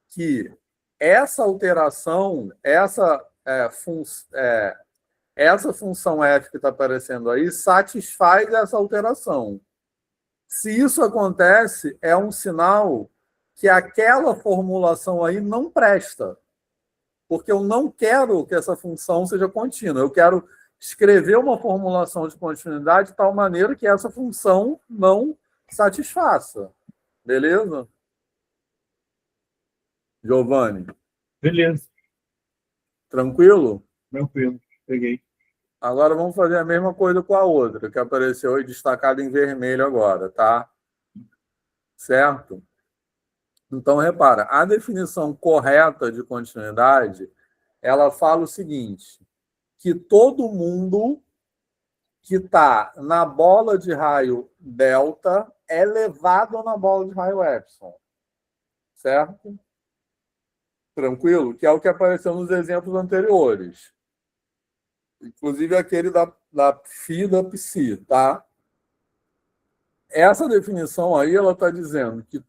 que essa alteração, essa função f que está aparecendo aí, satisfaz essa alteração. Se isso acontece, é um sinal que aquela formulação aí não presta. Porque eu não quero que essa função seja contínua. Eu quero escrever uma formulação de continuidade de tal maneira que essa função não satisfaça. Beleza? Giovanni? Beleza. Tranquilo? Tranquilo. Peguei. Agora vamos fazer a mesma coisa com a outra, que apareceu aí destacada em vermelho agora, tá? Certo? Então, repara, a definição correta de continuidade, ela fala o seguinte, que todo mundo que está na bola de raio delta é levado na bola de raio epsilon. Certo? Tranquilo? Que é o que apareceu nos exemplos anteriores. Inclusive aquele da phi e da psi, tá? Essa definição aí, ela está dizendo que...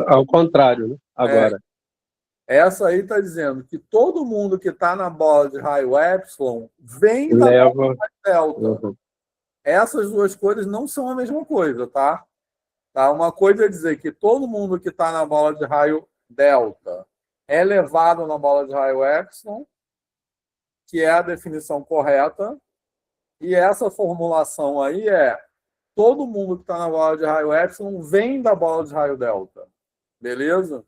Ao contrário, né? Agora. Essa aí está dizendo que todo mundo que está na bola de raio epsilon vem da bola de raio delta. Uhum. Essas duas coisas não são a mesma coisa, tá? Uma coisa é dizer que todo mundo que está na bola de raio delta é levado na bola de raio epsilon, que é a definição correta, e essa formulação aí é todo mundo que está na bola de raio epsilon vem da bola de raio delta. Beleza?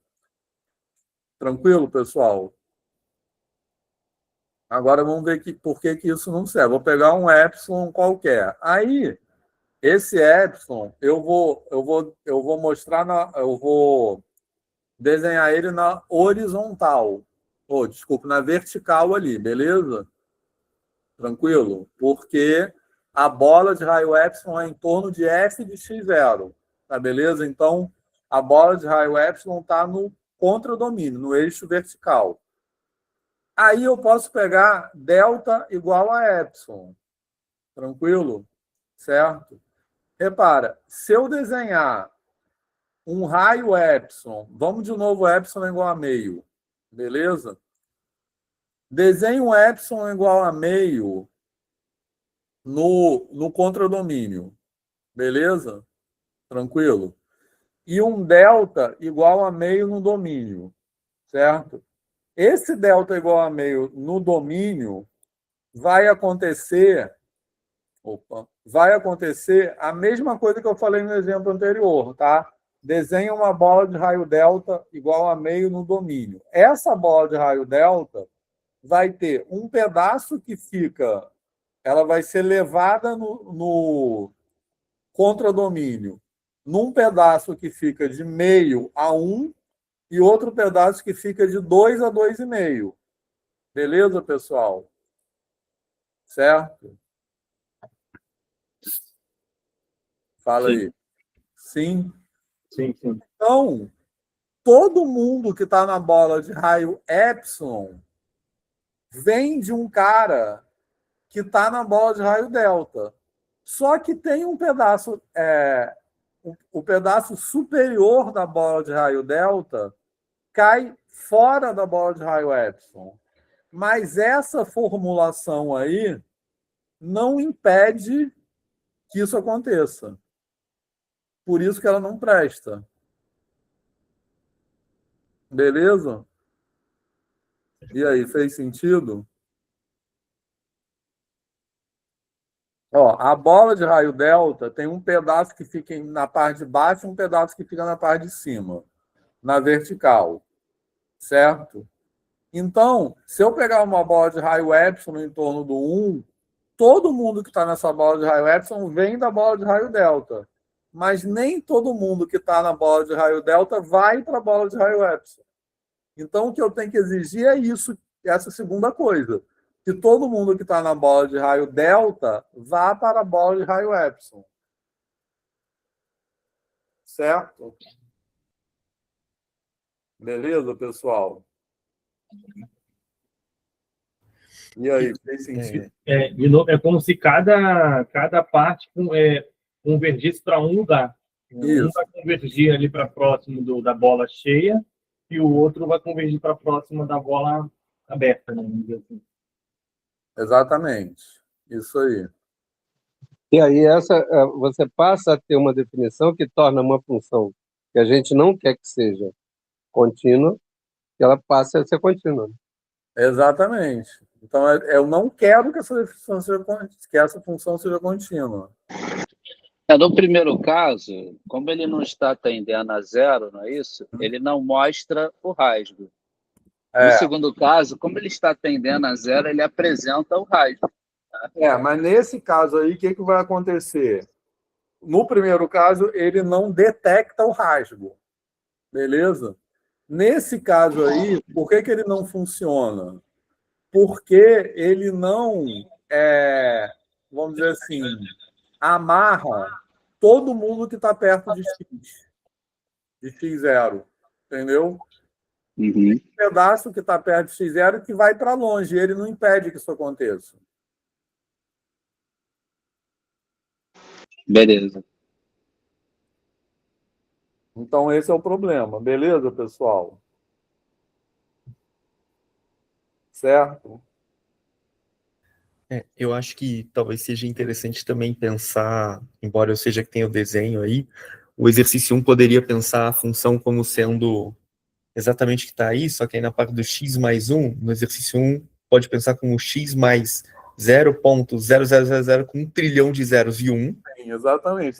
Tranquilo, pessoal? Agora vamos ver por que isso não serve. Vou pegar um epsilon qualquer. Aí, esse epsilon, eu vou mostrar, eu vou desenhar ele na horizontal. Desculpa, na vertical ali, beleza? Tranquilo? Porque a bola de raio epsilon é em torno de f de x0. Tá beleza? Então, a bola de raio epsilon está no contradomínio, no eixo vertical. Aí eu posso pegar delta igual a epsilon. Tranquilo? Certo? Repara, se eu desenhar um raio epsilon, vamos de novo, epsilon igual a meio. Beleza? Desenhe um epsilon igual a meio no contradomínio. Beleza? Tranquilo? E um delta igual a meio no domínio. Certo? Esse delta igual a meio no domínio vai acontecer a mesma coisa que eu falei no exemplo anterior, tá? Desenha uma bola de raio delta igual a meio no domínio. Essa bola de raio delta vai ter um pedaço que fica, ela vai ser levada no contradomínio, num pedaço que fica de meio a 1 e outro pedaço que fica de 2 a 2,5. Beleza, pessoal? Certo? Fala aí. Sim? Sim. Então, todo mundo que está na bola de raio epsilon vem de um cara que está na bola de raio delta. Só que tem um pedaço, o pedaço superior da bola de raio delta cai fora da bola de raio epsilon. Mas essa formulação aí não impede que isso aconteça. Por isso que ela não presta. Beleza? E aí, fez sentido? Ó, a bola de raio delta tem um pedaço que fica na parte de baixo e um pedaço que fica na parte de cima, na vertical, certo? Então, se eu pegar uma bola de raio epsilon em torno do 1, todo mundo que está nessa bola de raio epsilon vem da bola de raio delta. Mas nem todo mundo que está na bola de raio delta vai para a bola de raio epsilon. Então, o que eu tenho que exigir é isso, essa segunda coisa. Que todo mundo que está na bola de raio delta vá para a bola de raio epsilon. Certo? Beleza, pessoal? E aí, fez sentido? De novo, é como se cada parte convergisse para um lugar. Isso. Um vai convergir ali para próximo da bola cheia e o outro vai convergir para próximo da bola aberta, né? Vamos dizer assim. Exatamente. Isso aí. E aí você passa a ter uma definição que torna uma função que a gente não quer que seja contínua, que ela passe a ser contínua. Exatamente. Então, eu não quero que essa função seja contínua. No primeiro caso, como ele não está tendendo a zero, não é isso? Ele não mostra o rasgo. No segundo caso, como ele está tendendo a zero, ele apresenta o rasgo. Mas nesse caso aí, o que vai acontecer? No primeiro caso, ele não detecta o rasgo. Beleza? Nesse caso aí, por que ele não funciona? Porque ele não, vamos dizer assim, amarra todo mundo que está perto de X, de X0. Entendeu? Uhum. Tem um pedaço que está perto de X0 que vai para longe, e ele não impede que isso aconteça. Beleza. Então, esse é o problema. Beleza, pessoal? Certo? Eu acho que talvez seja interessante também pensar, embora eu seja que tenha o desenho aí, o exercício 1 poderia pensar a função como sendo exatamente o que está aí, só que aí na parte do x mais 1, no exercício 1, pode pensar como x mais 0,0000 com 1 trilhão de zeros e 1. Sim, exatamente.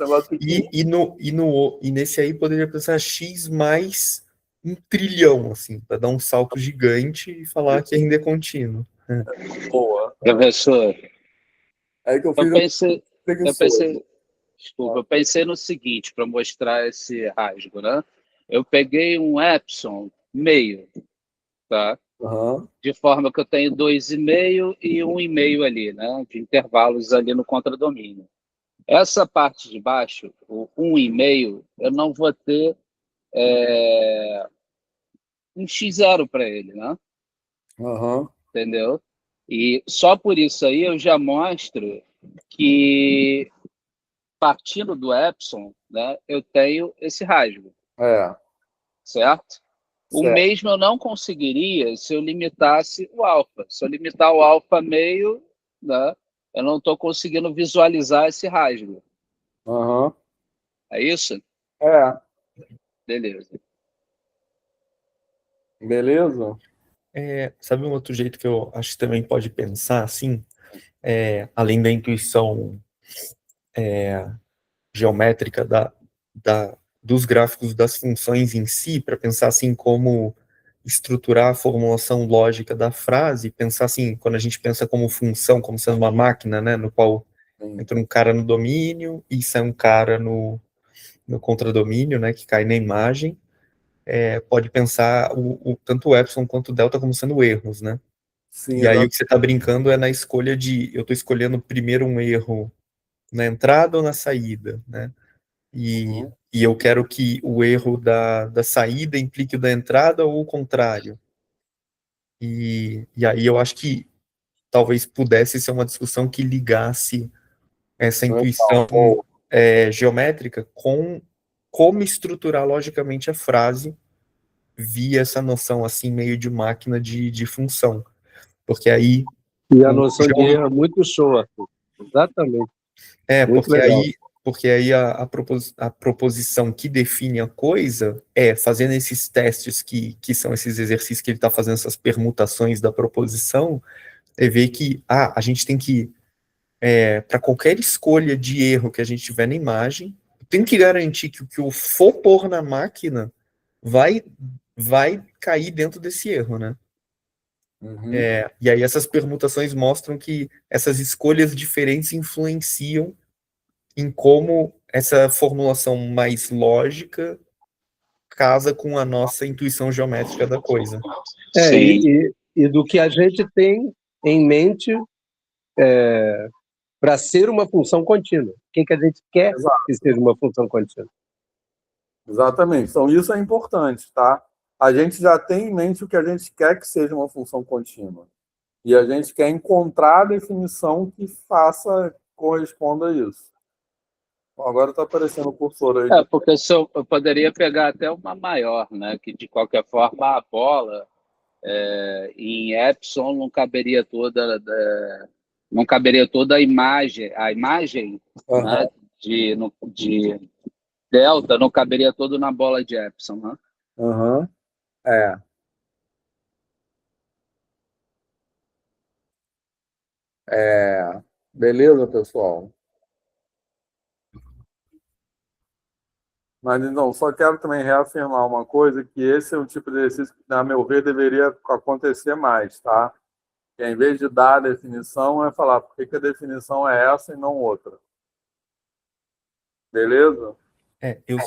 E nesse aí poderia pensar x mais 1 trilhão, assim, para dar um salto gigante e falar que ainda é contínuo. Boa. Professor, É que eu eu fiz pensei, desculpa, eu pensei no seguinte, para mostrar esse rasgo, né? Eu peguei um epsilon meio, tá? Uhum. De forma que eu tenho 2,5 e 1,5 ali, né? De intervalos ali no contradomínio. Essa parte de baixo, o 1,5, eu não vou ter um x0 para ele, né? Uhum. Entendeu? E só por isso aí eu já mostro que, partindo do epsilon, né, eu tenho esse rasgo, certo? O Certo. mesmo eu não conseguiria se eu limitasse o alfa. Se eu limitar o alfa meio, né, eu não estou conseguindo visualizar esse rasgo. Uhum. É isso? Beleza. Beleza? Sabe um outro jeito que eu acho que também pode pensar, assim, além da intuição geométrica dos gráficos das funções em si, para pensar assim como estruturar a formulação lógica da frase, pensar assim, quando a gente pensa como função, como sendo uma máquina, né, no qual entra um cara no domínio e sai um cara no contradomínio, né, que cai na imagem, pode pensar tanto o epsilon quanto o delta como sendo erros, né? Sim, E aí o que você está brincando é na escolha eu estou escolhendo primeiro um erro na entrada ou na saída, né? E eu quero que o erro da saída implique o da entrada ou o contrário. E aí eu acho que talvez pudesse ser uma discussão que ligasse essa Legal, intuição boa. geométrica com como estruturar logicamente a frase via essa noção assim meio de máquina de função. Porque aí E a noção de erro é muito show, Arthur. Exatamente. Muito porque legal. aí a proposição que define a coisa é fazendo esses testes que são esses exercícios que ele está fazendo, essas permutações da proposição, é ver que a gente tem que, para qualquer escolha de erro que a gente tiver na imagem, tem que garantir que o que eu for pôr na máquina vai cair dentro desse erro, né? Uhum. E aí essas permutações mostram que essas escolhas diferentes influenciam em como essa formulação mais lógica casa com a nossa intuição geométrica da coisa. Sim. E do que a gente tem em mente para ser uma função contínua. O que a gente quer Exato. que seja uma função contínua. Exatamente. Então, isso é importante, tá? A gente já tem em mente o que a gente quer que seja uma função contínua. E a gente quer encontrar a definição que corresponda a isso. Bom, agora está aparecendo o cursor aí. Porque eu poderia pegar até uma maior, né? Que de qualquer forma a bola em epsilon não caberia toda a imagem, né? De delta não caberia todo na bola de epsilon, né? Uhum. É. Beleza, pessoal? Mas, então, só quero também reafirmar uma coisa, que esse é o tipo de exercício que, a meu ver, deveria acontecer mais, tá? Que, em vez de dar a definição, é falar por que a definição é essa e não outra. Beleza? Eu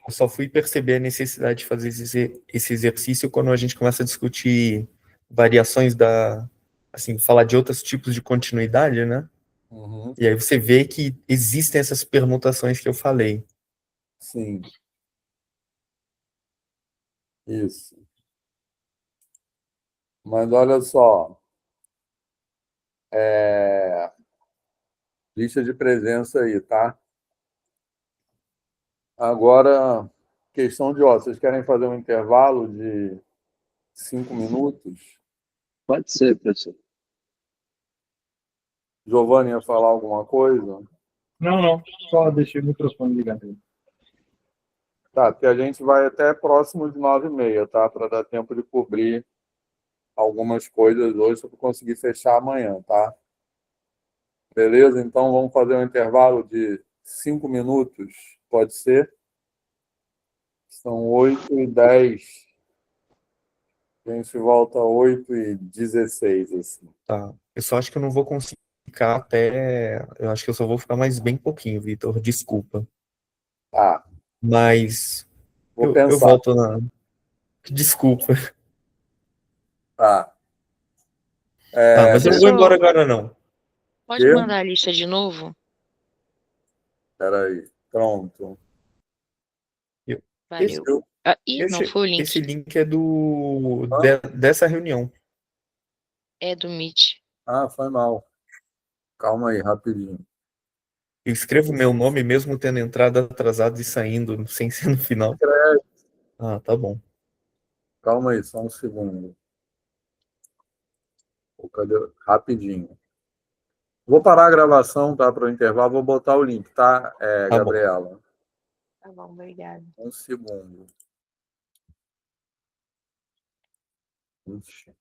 só fui perceber a necessidade de fazer esse exercício quando a gente começa a discutir variações assim, falar de outros tipos de continuidade, né? Uhum. E aí você vê que existem essas permutações que eu falei. Sim. Isso. Mas olha só. Lista de presença aí, tá? Agora, questão de, vocês querem fazer um intervalo de 5 minutos? Pode ser, professor. Giovanni ia falar alguma coisa? Não. Só deixei o microfone ligado aí. Tá, porque a gente vai até próximo de 9h30, tá? Para dar tempo de cobrir algumas coisas hoje para conseguir fechar amanhã, tá? Beleza? Então vamos fazer um intervalo de 5 minutos, pode ser? São 8h10. A gente volta 8h16, assim. Tá. Eu só acho que eu não vou conseguir ficar até. Eu acho que eu só vou ficar mais bem pouquinho, Vitor. Desculpa. Tá, Mas vou eu pensar. volto na. Desculpa. Tá. Mas eu não vou embora agora, não. Pode mandar a lista de novo? Peraí. Pronto. Esse, Valeu. Não foi o link. esse link é dessa reunião. É do Meet. Foi mal. Calma aí, rapidinho. Eu escrevo meu nome mesmo tendo entrado atrasado e saindo sem ser no final. Tá bom. Calma aí, só um segundo. Cadê? Rapidinho. Vou parar a gravação, tá? Para o intervalo, vou botar o link, tá, Tá bom. Gabriela? Tá bom, obrigada. Um segundo. Ixi.